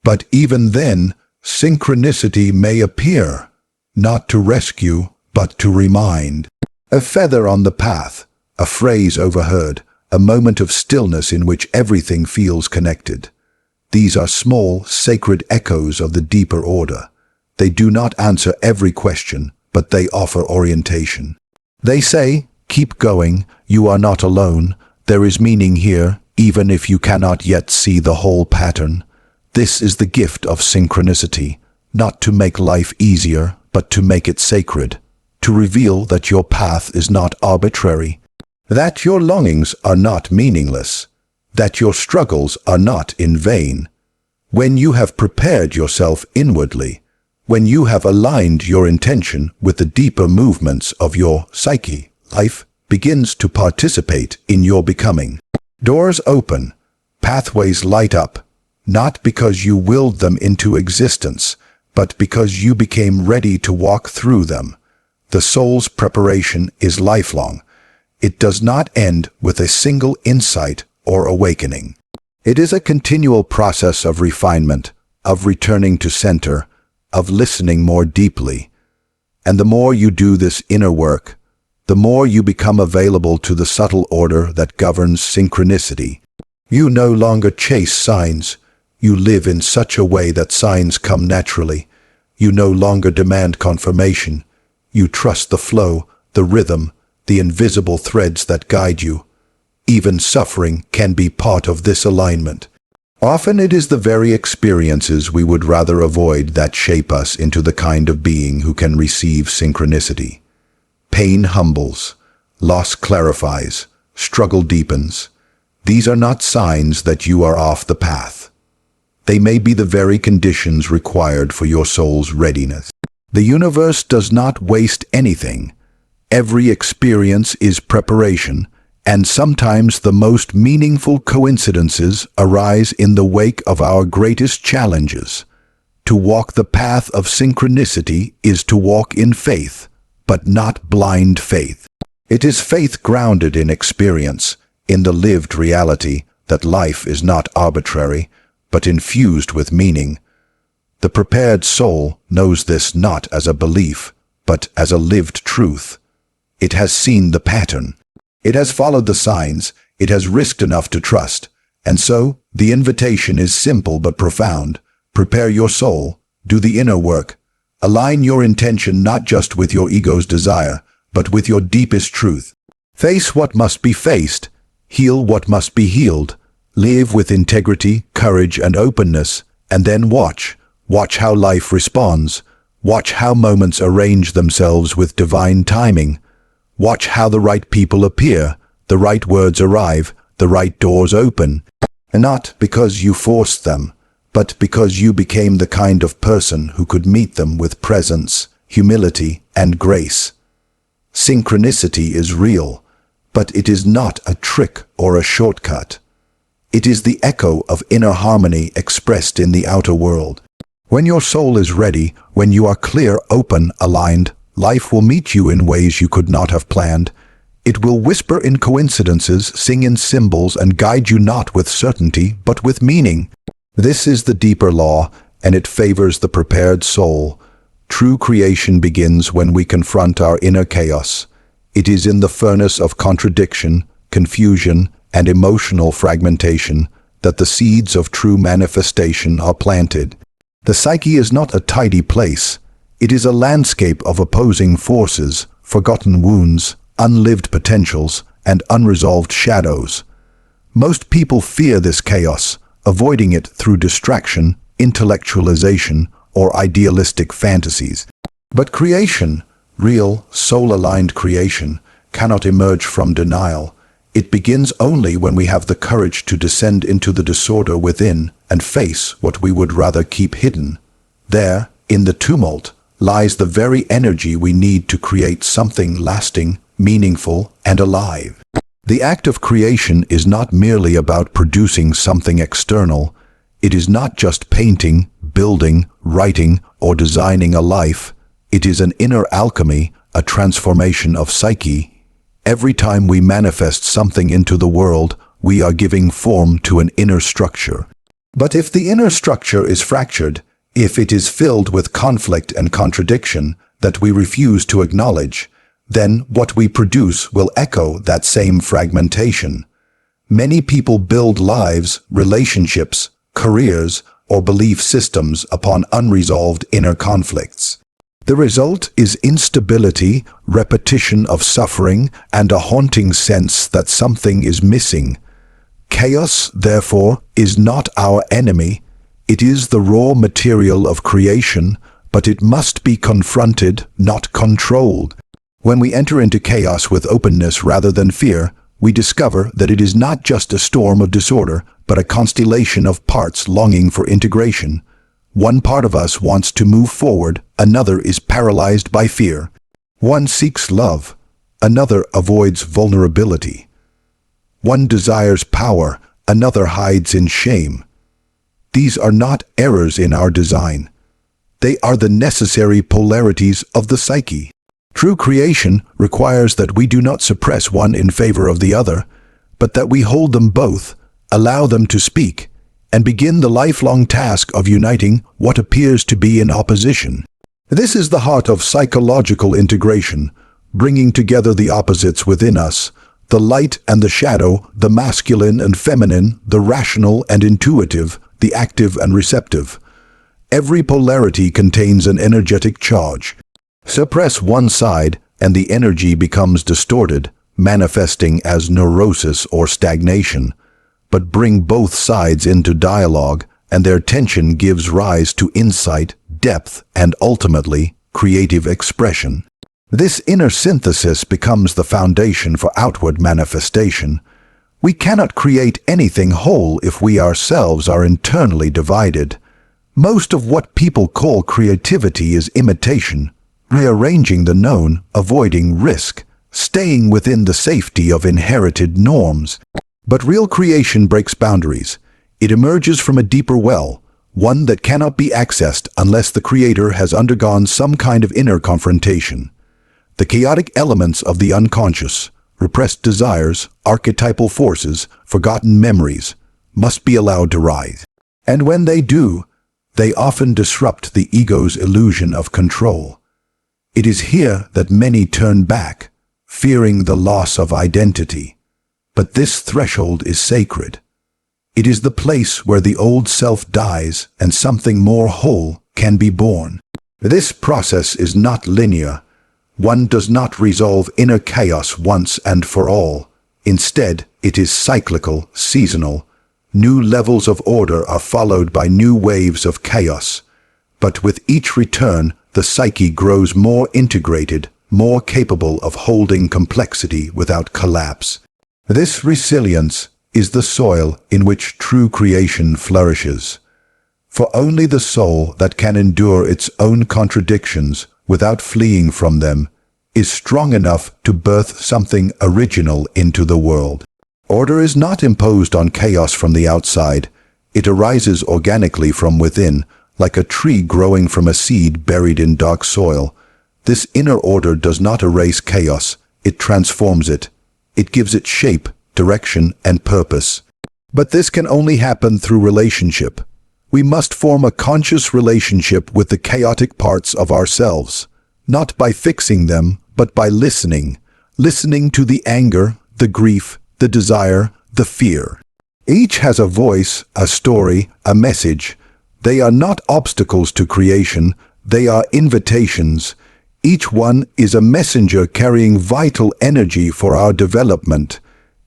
But even then, synchronicity may appear, not to rescue, but to remind. A feather on the path, a phrase overheard, a moment of stillness in which everything feels connected. These are small, sacred echoes of the deeper order. They do not answer every question, but they offer orientation. They say, keep going, you are not alone, there is meaning here, even if you cannot yet see the whole pattern. This is the gift of synchronicity, not to make life easier, but to make it sacred, to reveal that your path is not arbitrary, that your longings are not meaningless, that your struggles are not in vain. When you have prepared yourself inwardly, when you have aligned your intention with the deeper movements of your psyche, life begins to participate in your becoming. Doors open, pathways light up, not because you willed them into existence, but because you became ready to walk through them. The soul's preparation is lifelong. It does not end with a single insight or awakening. It is a continual process of refinement, of returning to center, of listening more deeply. And the more you do this inner work, the more you become available to the subtle order that governs synchronicity. You no longer chase signs. You live in such a way that signs come naturally. You no longer demand confirmation. You trust the flow, the rhythm, the invisible threads that guide you. Even suffering can be part of this alignment. Often it is the very experiences we would rather avoid that shape us into the kind of being who can receive synchronicity. Pain humbles, loss clarifies, struggle deepens. These are not signs that you are off the path. They may be the very conditions required for your soul's readiness. The universe does not waste anything. Every experience is preparation, and sometimes the most meaningful coincidences arise in the wake of our greatest challenges. To walk the path of synchronicity is to walk in faith, but not blind faith. It is faith grounded in experience, in the lived reality that life is not arbitrary, but infused with meaning. The prepared soul knows this not as a belief, but as a lived truth. It has seen the pattern. It has followed the signs. It has risked enough to trust. And so, the invitation is simple but profound. Prepare your soul. Do the inner work. Align your intention not just with your ego's desire, but with your deepest truth. Face what must be faced, heal what must be healed, live with integrity, courage, and openness, and then watch. Watch how life responds. Watch how moments arrange themselves with divine timing. Watch how the right people appear, the right words arrive, the right doors open. And not because you forced them, but because you became the kind of person who could meet them with presence, humility, and grace. Synchronicity is real, but it is not a trick or a shortcut. It is the echo of inner harmony expressed in the outer world. When your soul is ready, when you are clear, open, aligned, life will meet you in ways you could not have planned. It will whisper in coincidences, sing in symbols, and guide you not with certainty, but with meaning. This is the deeper law, and it favors the prepared soul. True creation begins when we confront our inner chaos. It is in the furnace of contradiction, confusion, and emotional fragmentation that the seeds of true manifestation are planted. The psyche is not a tidy place. It is a landscape of opposing forces, forgotten wounds, unlived potentials, and unresolved shadows. Most people fear this chaos, avoiding it through distraction, intellectualization, or idealistic fantasies. But creation, real, soul-aligned creation, cannot emerge from denial. It begins only when we have the courage to descend into the disorder within and face what we would rather keep hidden. There, in the tumult, lies the very energy we need to create something lasting, meaningful, and alive. The act of creation is not merely about producing something external. It is not just painting, building, writing, or designing a life. It is an inner alchemy, a transformation of psyche. Every time we manifest something into the world, we are giving form to an inner structure. But if the inner structure is fractured, if it is filled with conflict and contradiction that we refuse to acknowledge, then what we produce will echo that same fragmentation. Many people build lives, relationships, careers, or belief systems upon unresolved inner conflicts. The result is instability, repetition of suffering, and a haunting sense that something is missing. Chaos, therefore, is not our enemy. It is the raw material of creation, but it must be confronted, not controlled. When we enter into chaos with openness rather than fear, we discover that it is not just a storm of disorder, but a constellation of parts longing for integration. One part of us wants to move forward, another is paralyzed by fear. One seeks love, another avoids vulnerability. One desires power, another hides in shame. These are not errors in our design. They are the necessary polarities of the psyche. True creation requires that we do not suppress one in favor of the other, but that we hold them both, allow them to speak, and begin the lifelong task of uniting what appears to be in opposition. This is the heart of psychological integration, bringing together the opposites within us, the light and the shadow, the masculine and feminine, the rational and intuitive, the active and receptive. Every polarity contains an energetic charge. Suppress one side, and the energy becomes distorted, manifesting as neurosis or stagnation. But bring both sides into dialogue, and their tension gives rise to insight, depth, and ultimately, creative expression. This inner synthesis becomes the foundation for outward manifestation. We cannot create anything whole if we ourselves are internally divided. Most of what people call creativity is imitation, rearranging the known, avoiding risk, staying within the safety of inherited norms. But real creation breaks boundaries. It emerges from a deeper well, one that cannot be accessed unless the creator has undergone some kind of inner confrontation. The chaotic elements of the unconscious, repressed desires, archetypal forces, forgotten memories, must be allowed to rise. And when they do, they often disrupt the ego's illusion of control. It is here that many turn back, fearing the loss of identity. But this threshold is sacred. It is the place where the old self dies and something more whole can be born. This process is not linear. One does not resolve inner chaos once and for all. Instead, it is cyclical, seasonal. New levels of order are followed by new waves of chaos. But with each return, the psyche grows more integrated, more capable of holding complexity without collapse. This resilience is the soil in which true creation flourishes. For only the soul that can endure its own contradictions without fleeing from them is strong enough to birth something original into the world. Order is not imposed on chaos from the outside. It arises organically from within, like a tree growing from a seed buried in dark soil. This inner order does not erase chaos, it transforms it. It gives it shape, direction, and purpose. But this can only happen through relationship. We must form a conscious relationship with the chaotic parts of ourselves, not by fixing them, but by listening. Listening to the anger, the grief, the desire, the fear. Each has a voice, a story, a message. They are not obstacles to creation, they are invitations. Each one is a messenger carrying vital energy for our development.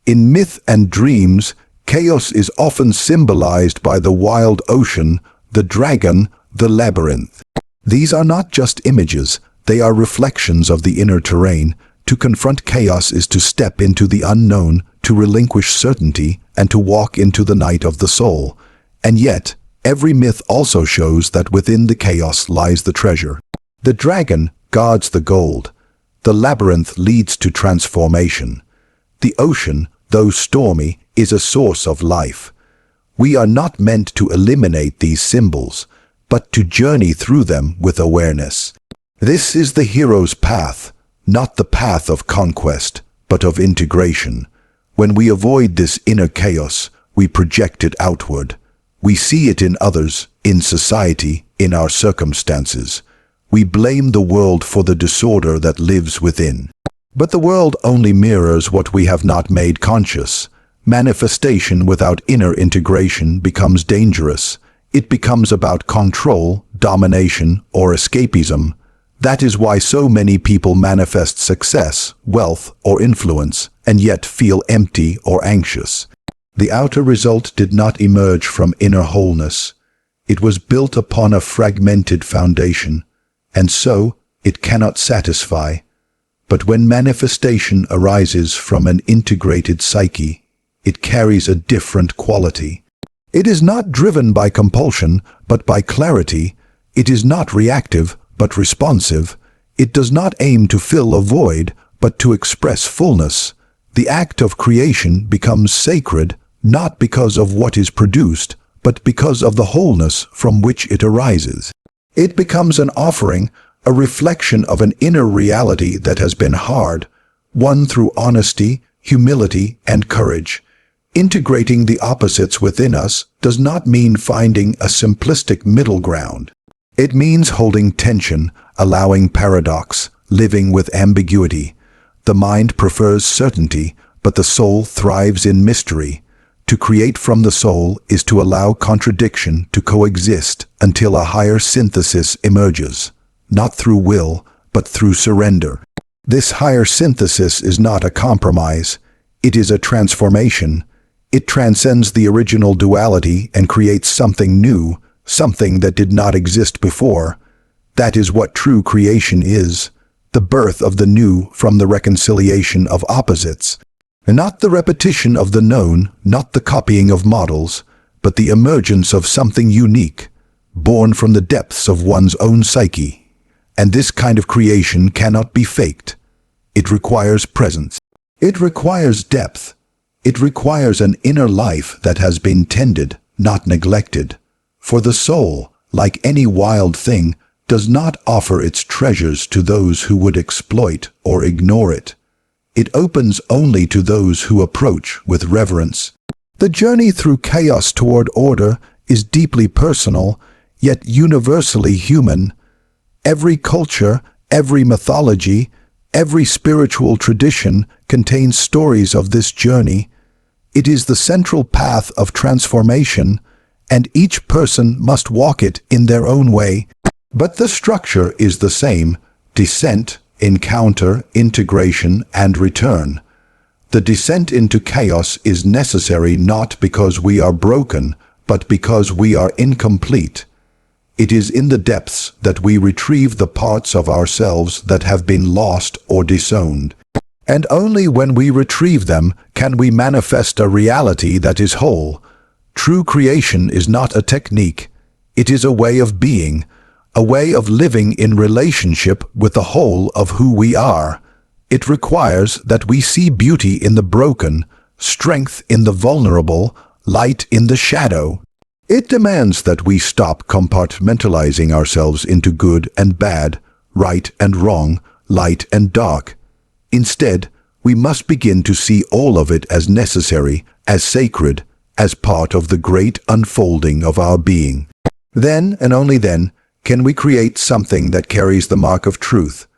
In myth and dreams, chaos is often symbolized by the wild ocean, the dragon, the labyrinth. These are not just images, they are reflections of the inner terrain. To confront chaos is to step into the unknown, to relinquish certainty, and to walk into the night of the soul. And yet, every myth also shows that within the chaos lies the treasure. The dragon guards the gold. The labyrinth leads to transformation. The ocean, though stormy, is a source of life. We are not meant to eliminate these symbols, but to journey through them with awareness. This is the hero's path, not the path of conquest, but of integration. When we avoid this inner chaos, we project it outward. We see it in others, in society, in our circumstances. We blame the world for the disorder that lives within. But the world only mirrors what we have not made conscious. Manifestation without inner integration becomes dangerous. It becomes about control, domination, or escapism. That is why so many people manifest success, wealth, or influence, and yet feel empty or anxious. The outer result did not emerge from inner wholeness. It was built upon a fragmented foundation, and so it cannot satisfy. But when manifestation arises from an integrated psyche, it carries a different quality. It is not driven by compulsion, but by clarity. It is not reactive, but responsive. It does not aim to fill a void, but to express fullness. The act of creation becomes sacred, not because of what is produced, but because of the wholeness from which it arises. It becomes an offering, a reflection of an inner reality that has been hard, won through honesty, humility, and courage. Integrating the opposites within us does not mean finding a simplistic middle ground. It means holding tension, allowing paradox, living with ambiguity. The mind prefers certainty, but the soul thrives in mystery. To create from the soul is to allow contradiction to coexist until a higher synthesis emerges, not through will, but through surrender. This higher synthesis is not a compromise, it is a transformation. It transcends the original duality and creates something new, something that did not exist before. That is what true creation is, the birth of the new from the reconciliation of opposites. Not the repetition of the known, not the copying of models, but the emergence of something unique, born from the depths of one's own psyche. And this kind of creation cannot be faked. It requires presence. It requires depth. It requires an inner life that has been tended, not neglected. For the soul, like any wild thing, does not offer its treasures to those who would exploit or ignore it. It opens only to those who approach with reverence. The journey through chaos toward order is deeply personal, yet universally human. Every culture, every mythology, every spiritual tradition contains stories of this journey. It is the central path of transformation, and each person must walk it in their own way. But the structure is the same: descent, encounter, integration, and return. The descent into chaos is necessary not because we are broken, but because we are incomplete. It is in the depths that we retrieve the parts of ourselves that have been lost or disowned. And only when we retrieve them can we manifest a reality that is whole. True creation is not a technique. It is a way of being, a way of living in relationship with the whole of who we are. It requires that we see beauty in the broken, strength in the vulnerable, light in the shadow. It demands that we stop compartmentalizing ourselves into good and bad, right and wrong, light and dark. Instead, we must begin to see all of it as necessary, as sacred, as part of the great unfolding of our being. Then, and only then, can we create something that carries the mark of truth.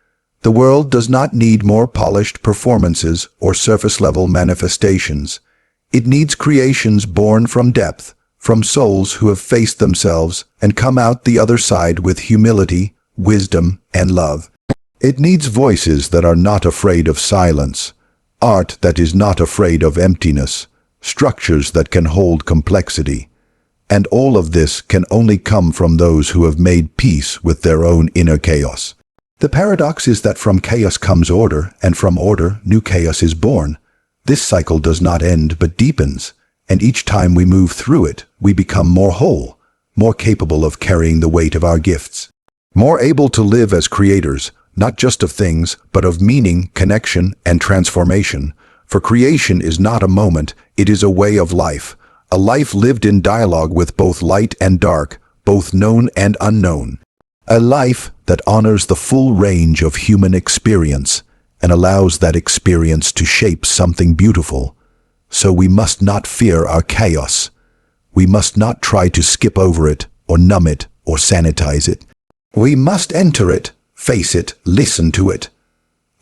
The world does not need more polished performances or surface-level manifestations. It needs creations born from depth, from souls who have faced themselves and come out the other side with humility, wisdom, and love. It needs voices that are not afraid of silence, art that is not afraid of emptiness, structures that can hold complexity. And all of this can only come from those who have made peace with their own inner chaos. The paradox is that from chaos comes order, and from order, new chaos is born. This cycle does not end but deepens, and each time we move through it, we become more whole, more capable of carrying the weight of our gifts, more able to live as creators, not just of things, but of meaning, connection, and transformation. For creation is not a moment, it is a way of life, a life lived in dialogue with both light and dark, both known and unknown. A life that honors the full range of human experience and allows that experience to shape something beautiful. So we must not fear our chaos. We must not try to skip over it, or numb it, or sanitize it. We must enter it, face it, listen to it.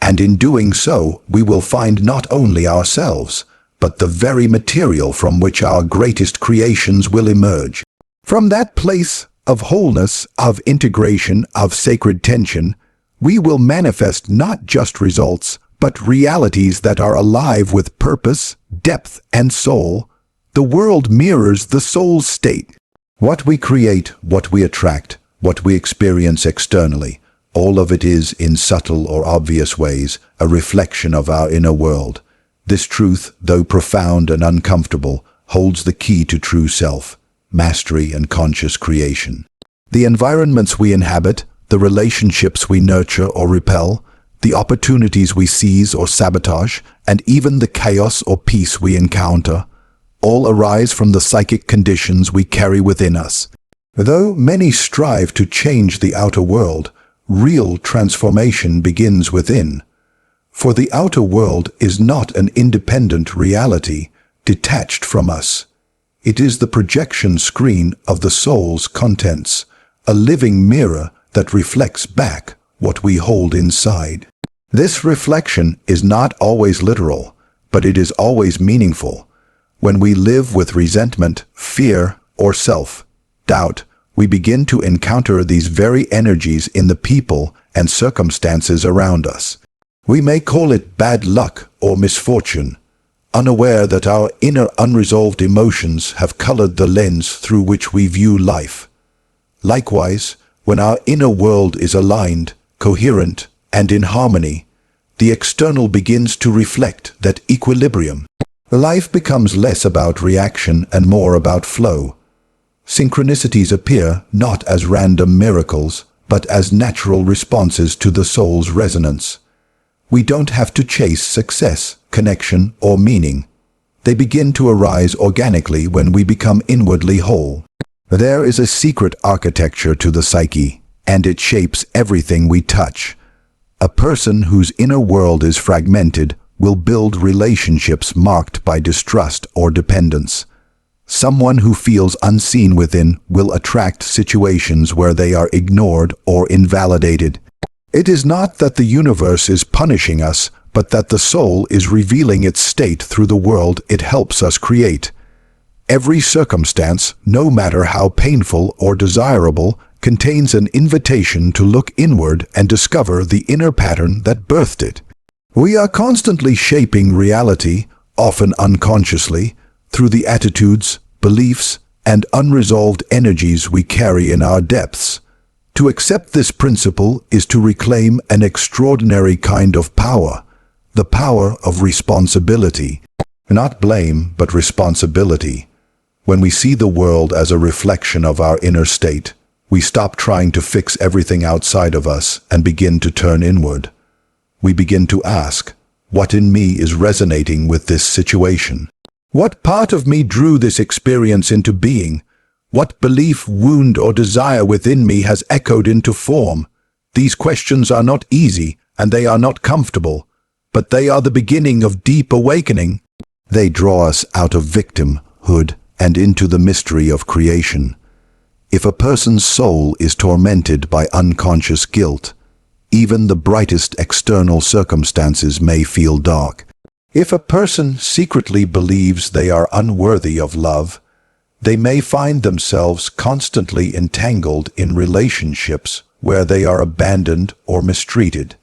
And in doing so, we will find not only ourselves, but the very material from which our greatest creations will emerge. From that place of wholeness, of integration, of sacred tension, we will manifest not just results, but realities that are alive with purpose, depth, and soul. The world mirrors the soul's state. What we create, what we attract, what we experience externally, all of it is, in subtle or obvious ways, a reflection of our inner world. This truth, though profound and uncomfortable, holds the key to true self, mastery, and conscious creation. The environments we inhabit, the relationships we nurture or repel, the opportunities we seize or sabotage, and even the chaos or peace we encounter, all arise from the psychic conditions we carry within us. Though many strive to change the outer world, real transformation begins within. For the outer world is not an independent reality, detached from us. It is the projection screen of the soul's contents, a living mirror that reflects back what we hold inside. This reflection is not always literal, but it is always meaningful. When we live with resentment, fear, or self-doubt, we begin to encounter these very energies in the people and circumstances around us. We may call it bad luck or misfortune, unaware that our inner unresolved emotions have colored the lens through which we view life. Likewise, when our inner world is aligned, coherent, and in harmony, the external begins to reflect that equilibrium. Life becomes less about reaction and more about flow. Synchronicities appear not as random miracles, but as natural responses to the soul's resonance. We don't have to chase success, connection, or meaning. They begin to arise organically when we become inwardly whole. There is a secret architecture to the psyche, and it shapes everything we touch. A person whose inner world is fragmented will build relationships marked by distrust or dependence. Someone who feels unseen within will attract situations where they are ignored or invalidated. It is not that the universe is punishing us, but that the soul is revealing its state through the world it helps us create. Every circumstance, no matter how painful or desirable, contains an invitation to look inward and discover the inner pattern that birthed it. We are constantly shaping reality, often unconsciously, through the attitudes, beliefs, and unresolved energies we carry in our depths. To accept this principle is to reclaim an extraordinary kind of power, the power of responsibility. Not blame, but responsibility. When we see the world as a reflection of our inner state, we stop trying to fix everything outside of us and begin to turn inward. We begin to ask, what in me is resonating with this situation? What part of me drew this experience into being? What belief, wound, or desire within me has echoed into form? These questions are not easy, and they are not comfortable, but they are the beginning of deep awakening. They draw us out of victimhood and into the mystery of creation. If a person's soul is tormented by unconscious guilt, even the brightest external circumstances may feel dark. If a person secretly believes they are unworthy of love, they may find themselves constantly entangled in relationships where they are abandoned or mistreated.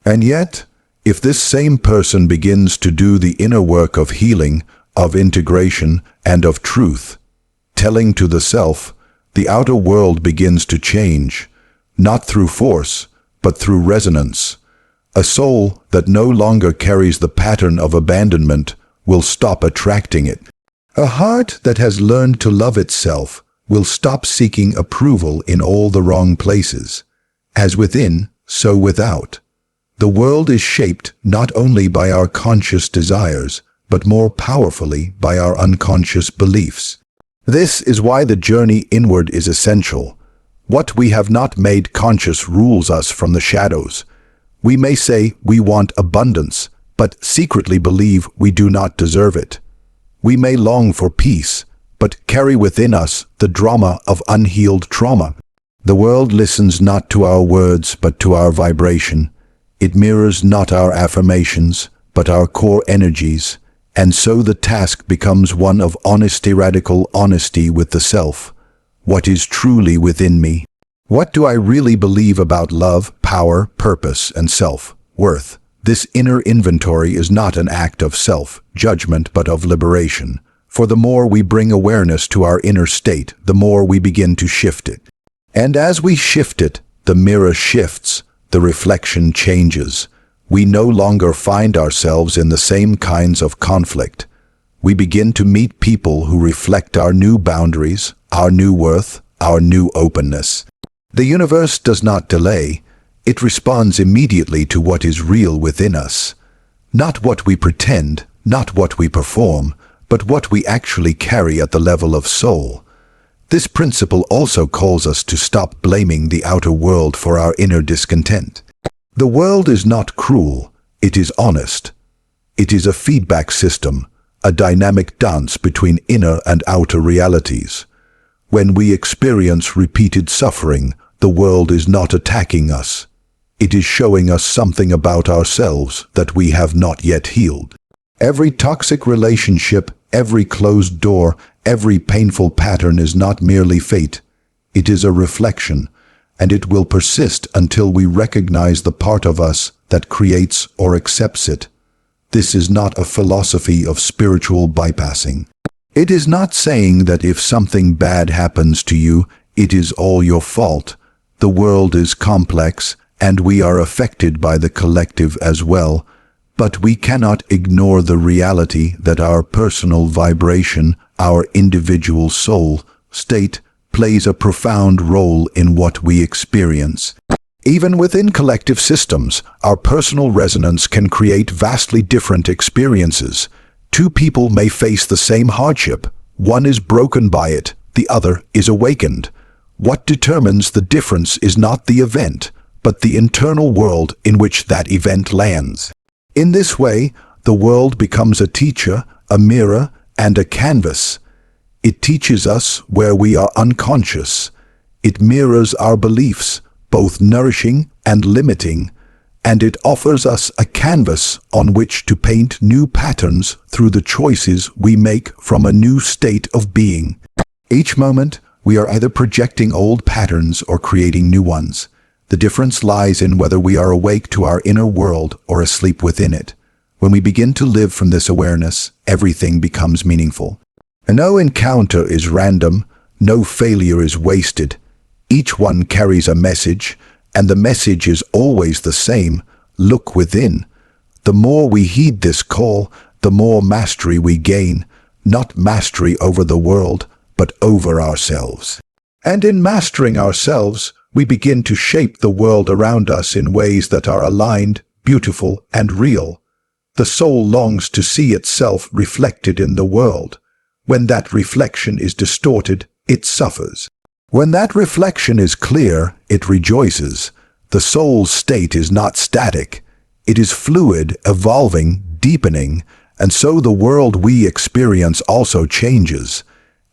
And yet, if this same person begins to do the inner work of healing, of integration, and of truth, telling to the self, the outer world begins to change, not through force, but through resonance. A soul that no longer carries the pattern of abandonment will stop attracting it. A heart that has learned to love itself will stop seeking approval in all the wrong places. As within, so without. The world is shaped not only by our conscious desires, but more powerfully by our unconscious beliefs. This is why the journey inward is essential. What we have not made conscious rules us from the shadows. We may say we want abundance, but secretly believe we do not deserve it. We may long for peace, but carry within us the drama of unhealed trauma. The world listens not to our words, but to our vibration. It mirrors not our affirmations, but our core energies, and so the task becomes one of honesty, radical honesty with the self. What is truly within me? What do I really believe about love, power, purpose, and self-worth? This inner inventory is not an act of self-judgment, but of liberation. For the more we bring awareness to our inner state, the more we begin to shift it. And as we shift it, the mirror shifts, the reflection changes. We no longer find ourselves in the same kinds of conflict. We begin to meet people who reflect our new boundaries, our new worth, our new openness. The universe does not delay. It responds immediately to what is real within us. Not what we pretend, not what we perform, but what we actually carry at the level of soul. This principle also calls us to stop blaming the outer world for our inner discontent. The world is not cruel, it is honest. It is a feedback system, a dynamic dance between inner and outer realities. When we experience repeated suffering, the world is not attacking us. It is showing us something about ourselves that we have not yet healed. Every toxic relationship, every closed door, every painful pattern is not merely fate. It is a reflection, and it will persist until we recognize the part of us that creates or accepts it. This is not a philosophy of spiritual bypassing. It is not saying that if something bad happens to you, it is all your fault. The world is complex, and we are affected by the collective as well, but we cannot ignore the reality that our personal vibration, our individual soul state, plays a profound role in what we experience. Even within collective systems, our personal resonance can create vastly different experiences. Two people may face the same hardship. One is broken by it, the other is awakened. What determines the difference is not the event, but the internal world in which that event lands. In this way, the world becomes a teacher, a mirror, and a canvas. It teaches us where we are unconscious. It mirrors our beliefs, both nourishing and limiting, and it offers us a canvas on which to paint new patterns through the choices we make from a new state of being. Each moment, We are either projecting old patterns or creating new ones. The difference lies in whether we are awake to our inner world or asleep within it. When we begin to live from this awareness, everything becomes meaningful. And no encounter is random, no failure is wasted. Each one carries a message, and the message is always the same: look within. The more we heed this call, the more mastery we gain, not mastery over the world, but over ourselves. And in mastering ourselves, we begin to shape the world around us in ways that are aligned, beautiful, and real. The soul longs to see itself reflected in the world. When that reflection is distorted, it suffers. When that reflection is clear, it rejoices. The soul's state is not static. It is fluid, evolving, deepening, and so the world we experience also changes.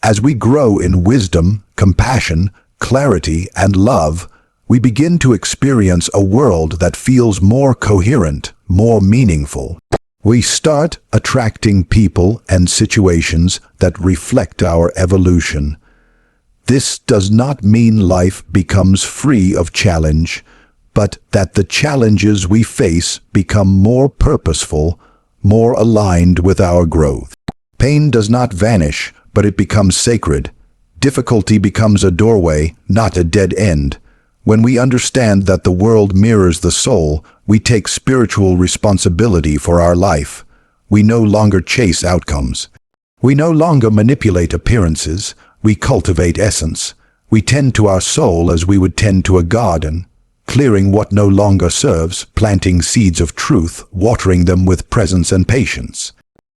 As we grow in wisdom, compassion, clarity, and love, we begin to experience a world that feels more coherent, more meaningful. We start attracting people and situations that reflect our evolution. This does not mean life becomes free of challenge, but that the challenges we face become more purposeful, more aligned with our growth. Pain does not vanish, but it becomes sacred. Difficulty becomes a doorway, not a dead end. When we understand that the world mirrors the soul, we take spiritual responsibility for our life. We no longer chase outcomes. We no longer manipulate appearances. We cultivate essence. We tend to our soul as we would tend to a garden, clearing what no longer serves, planting seeds of truth, watering them with presence and patience.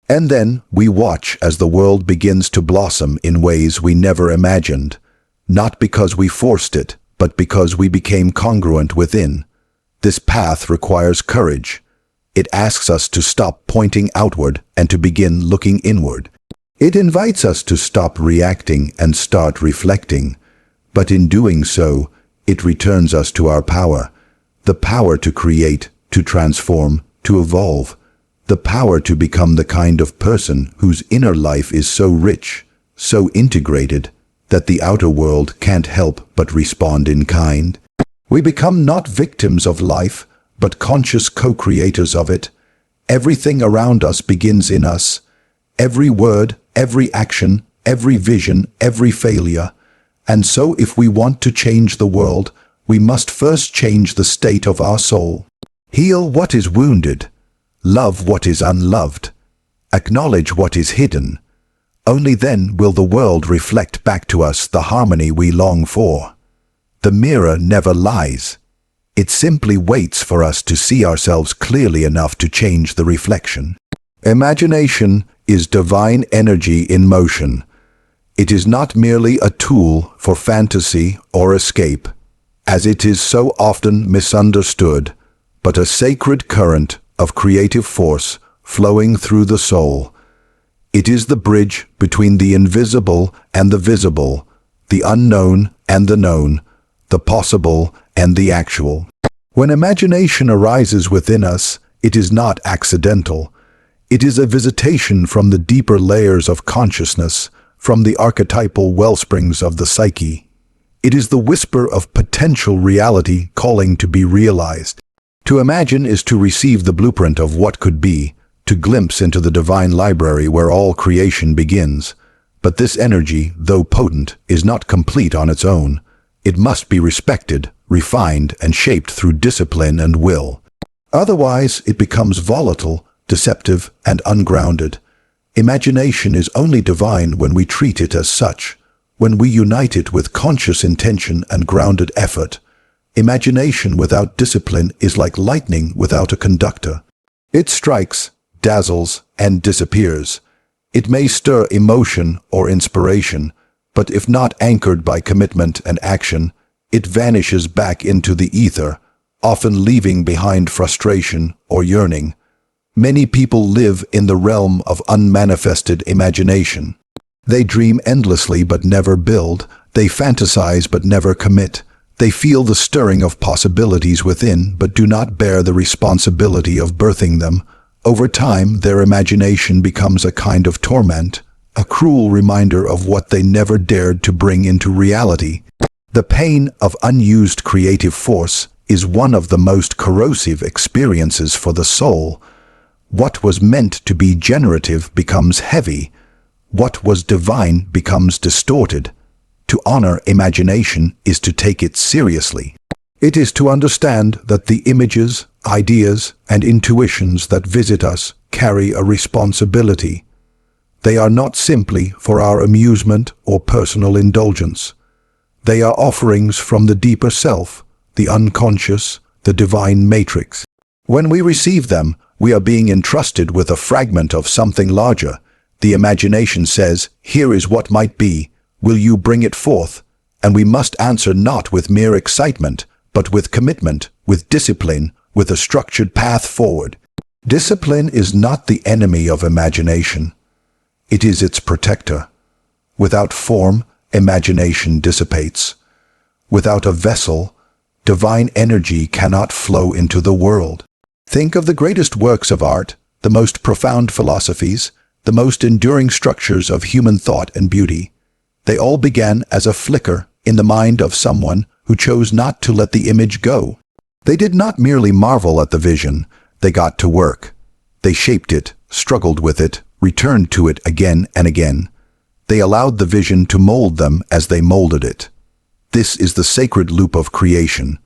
And then we watch as the world begins to blossom in ways we never imagined, not because we forced it, but because we became congruent within. This path requires courage. It asks us to stop pointing outward and to begin looking inward. It invites us to stop reacting and start reflecting. But in doing so, it returns us to our power. The power to create, to transform, to evolve. The power to become the kind of person whose inner life is so rich, so integrated, that the outer world can't help but respond in kind. We become not victims of life, but conscious co-creators of it. Everything around us begins in us. Every word, every action, every vision, every failure. And so if we want to change the world, we must first change the state of our soul. Heal what is wounded. Love what is unloved. Acknowledge what is hidden. Only then will the world reflect back to us the harmony we long for. The mirror never lies. It simply waits for us to see ourselves clearly enough to change the reflection. Imagination is divine energy in motion. It is not merely a tool for fantasy or escape, as it is so often misunderstood, but a sacred current of creative force flowing through the soul. It is the bridge between the invisible and the visible, the unknown and the known, the possible and the actual. When imagination arises within us, it is not accidental. It is a visitation from the deeper layers of consciousness, from the archetypal wellsprings of the psyche. It is the whisper of potential reality calling to be realized. To imagine is to receive the blueprint of what could be, to glimpse into the divine library where all creation begins. But this energy, though potent, is not complete on its own. It must be respected, refined, and shaped through discipline and will. Otherwise, it becomes volatile, deceptive, and ungrounded. Imagination is only divine when we treat it as such, when we unite it with conscious intention and grounded effort. Imagination without discipline is like lightning without a conductor. It strikes, dazzles, and disappears. It may stir emotion or inspiration, but if not anchored by commitment and action, it vanishes back into the ether, often leaving behind frustration or yearning. Many people live in the realm of unmanifested imagination. They dream endlessly but never build. They fantasize but never commit. They feel the stirring of possibilities within but do not bear the responsibility of birthing them. Over time, their imagination becomes a kind of torment, a cruel reminder of what they never dared to bring into reality. The pain of unused creative force is one of the most corrosive experiences for the soul. What was meant to be generative becomes heavy. What was divine becomes distorted. To honor imagination is to take it seriously. It is to understand that the images, ideas, and intuitions that visit us carry a responsibility. They are not simply for our amusement or personal indulgence. They are offerings from the deeper self, the unconscious, the divine matrix. When we receive them, we are being entrusted with a fragment of something larger. The imagination says, "Here is what might be. Will you bring it forth?" And we must answer not with mere excitement, but with commitment, with discipline, with a structured path forward. Discipline is not the enemy of imagination. It is its protector. Without form, imagination dissipates. Without a vessel, divine energy cannot flow into the world. Think of the greatest works of art, the most profound philosophies, the most enduring structures of human thought and beauty. They all began as a flicker in the mind of someone who chose not to let the image go. They did not merely marvel at the vision, they got to work. They shaped it, struggled with it, returned to it again and again. They allowed the vision to mold them as they molded it. This is the sacred loop of creation.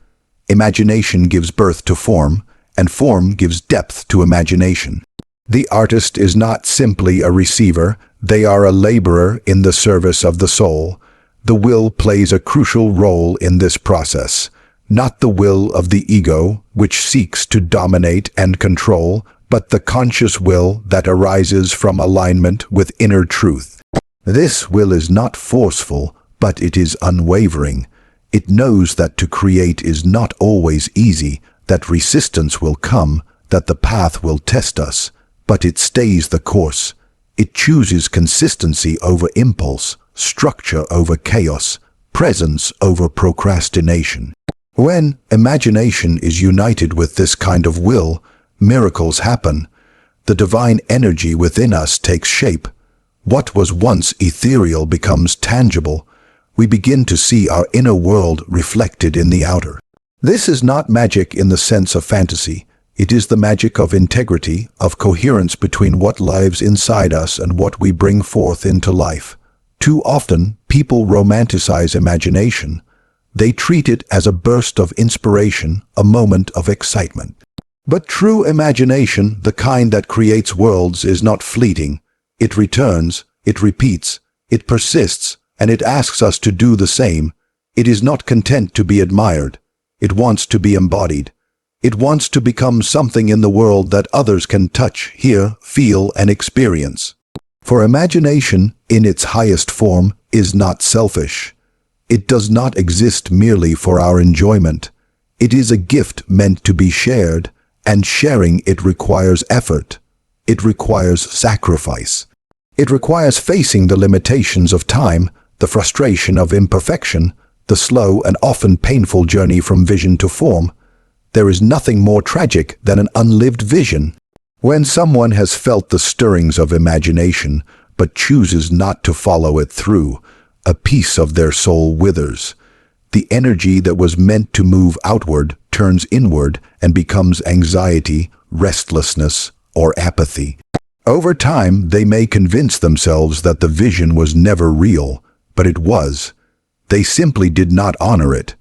Imagination gives birth to form, and form gives depth to imagination. The artist is not simply a receiver, they are a laborer in the service of the soul. The will plays a crucial role in this process, not the will of the ego, which seeks to dominate and control, but the conscious will that arises from alignment with inner truth. This will is not forceful, but it is unwavering. It knows that to create is not always easy, that resistance will come, that the path will test us, but it stays the course. It chooses consistency over impulse, structure over chaos, presence over procrastination. When imagination is united with this kind of will, miracles happen. The divine energy within us takes shape. What was once ethereal becomes tangible. We begin to see our inner world reflected in the outer. This is not magic in the sense of fantasy. It is the magic of integrity, of coherence between what lives inside us and what we bring forth into life. Too often, people romanticize imagination. They treat it as a burst of inspiration, a moment of excitement. But true imagination, the kind that creates worlds, is not fleeting. It returns, it repeats, it persists, and it asks us to do the same. It is not content to be admired. It wants to be embodied. It wants to become something in the world that others can touch, hear, feel, and experience. For imagination, in its highest form, is not selfish. It does not exist merely for our enjoyment. It is a gift meant to be shared, and sharing it requires effort. It requires sacrifice. It requires facing the limitations of time, the frustration of imperfection, the slow and often painful journey from vision to form. There is nothing more tragic than an unlived vision. When someone has felt the stirrings of imagination, but chooses not to follow it through, a piece of their soul withers. The energy that was meant to move outward turns inward and becomes anxiety, restlessness, or apathy. Over time, they may convince themselves that the vision was never real, but it was. They simply did not honor it.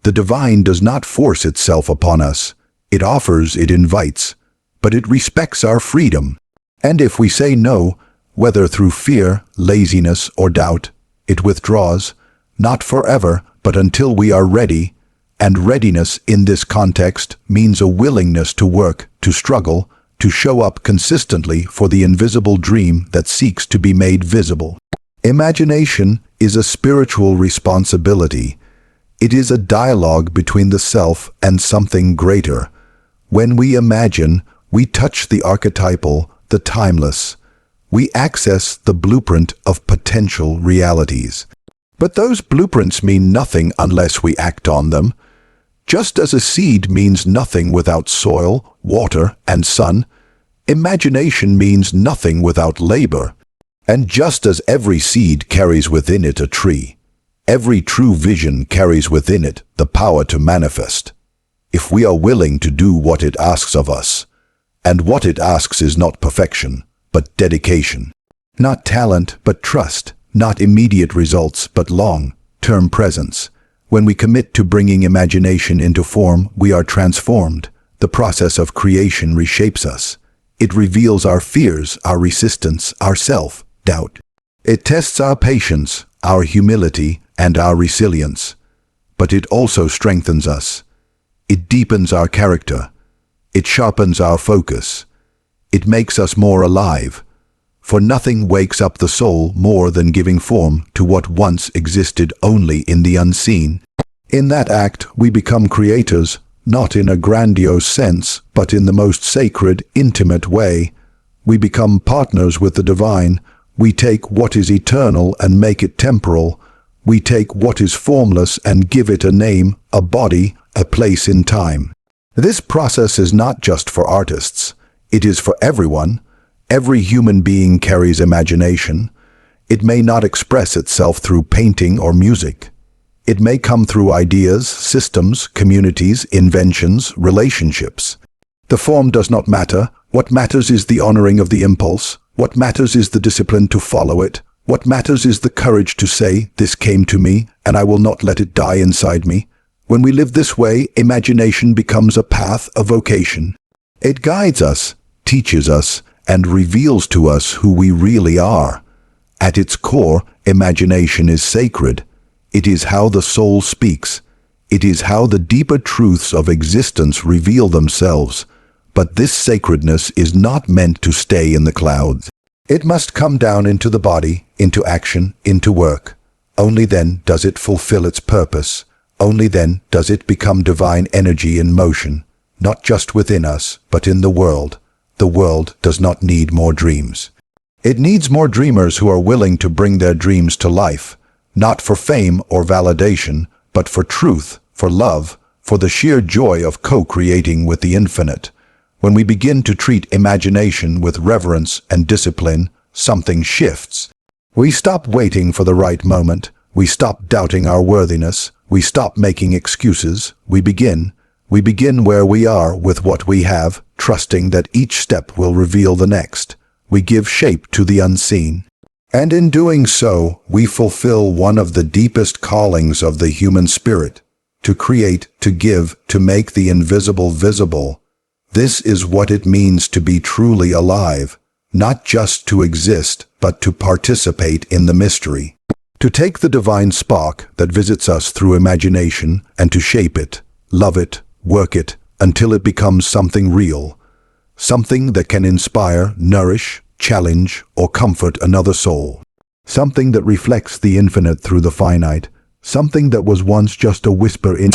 The divine does not force itself upon us. It offers, it invites, but it respects our freedom. And if we say no, whether through fear, laziness, or doubt, it withdraws, not forever, but until we are ready. And readiness in this context means a willingness to work, to struggle, to show up consistently for the invisible dream that seeks to be made visible. Imagination is a spiritual responsibility. It is a dialogue between the self and something greater. When we imagine, we touch the archetypal, the timeless. We access the blueprint of potential realities. But those blueprints mean nothing unless we act on them. Just as a seed means nothing without soil, water, and sun, imagination means nothing without labor. And just as every seed carries within it a tree, every true vision carries within it the power to manifest, if we are willing to do what it asks of us. And what it asks is not perfection, but dedication. Not talent, but trust. Not immediate results, but long-term presence. When we commit to bringing imagination into form, we are transformed. The process of creation reshapes us. It reveals our fears, our resistance, our self-doubt. It tests our patience, our humility, and our resilience. But it also strengthens us. It deepens our character. It sharpens our focus. It makes us more alive. For nothing wakes up the soul more than giving form to what once existed only in the unseen. In that act, we become creators, not in a grandiose sense, but in the most sacred, intimate way. We become partners with the divine. We take what is eternal and make it temporal. We take what is formless and give it a name, a body, a place in time. This process is not just for artists. It is for everyone. Every human being carries imagination. It may not express itself through painting or music. It may come through ideas, systems, communities, inventions, relationships. The form does not matter. What matters is the honoring of the impulse. What matters is the discipline to follow it. What matters is the courage to say, "This came to me, and I will not let it die inside me." When we live this way, imagination becomes a path, a vocation. It guides us, teaches us, and reveals to us who we really are. At its core, imagination is sacred. It is how the soul speaks. It is how the deeper truths of existence reveal themselves. But this sacredness is not meant to stay in the clouds. It must come down into the body, into action, into work. Only then does it fulfill its purpose. Only then does it become divine energy in motion, not just within us, but in the world. The world does not need more dreams. It needs more dreamers who are willing to bring their dreams to life, not for fame or validation, but for truth, for love, for the sheer joy of co-creating with the infinite. When we begin to treat imagination with reverence and discipline, something shifts. We stop waiting for the right moment. We stop doubting our worthiness. We stop making excuses. We begin where we are with what we have, trusting that each step will reveal the next. We give shape to the unseen. And in doing so, we fulfill one of the deepest callings of the human spirit, to create, to give, to make the invisible visible. This is what it means to be truly alive, not just to exist, but to participate in the mystery. To take the divine spark that visits us through imagination and to shape it, love it, work it, until it becomes something real, something that can inspire, nourish, challenge, or comfort another soul, something that reflects the infinite through the finite, something that was once just a whisper in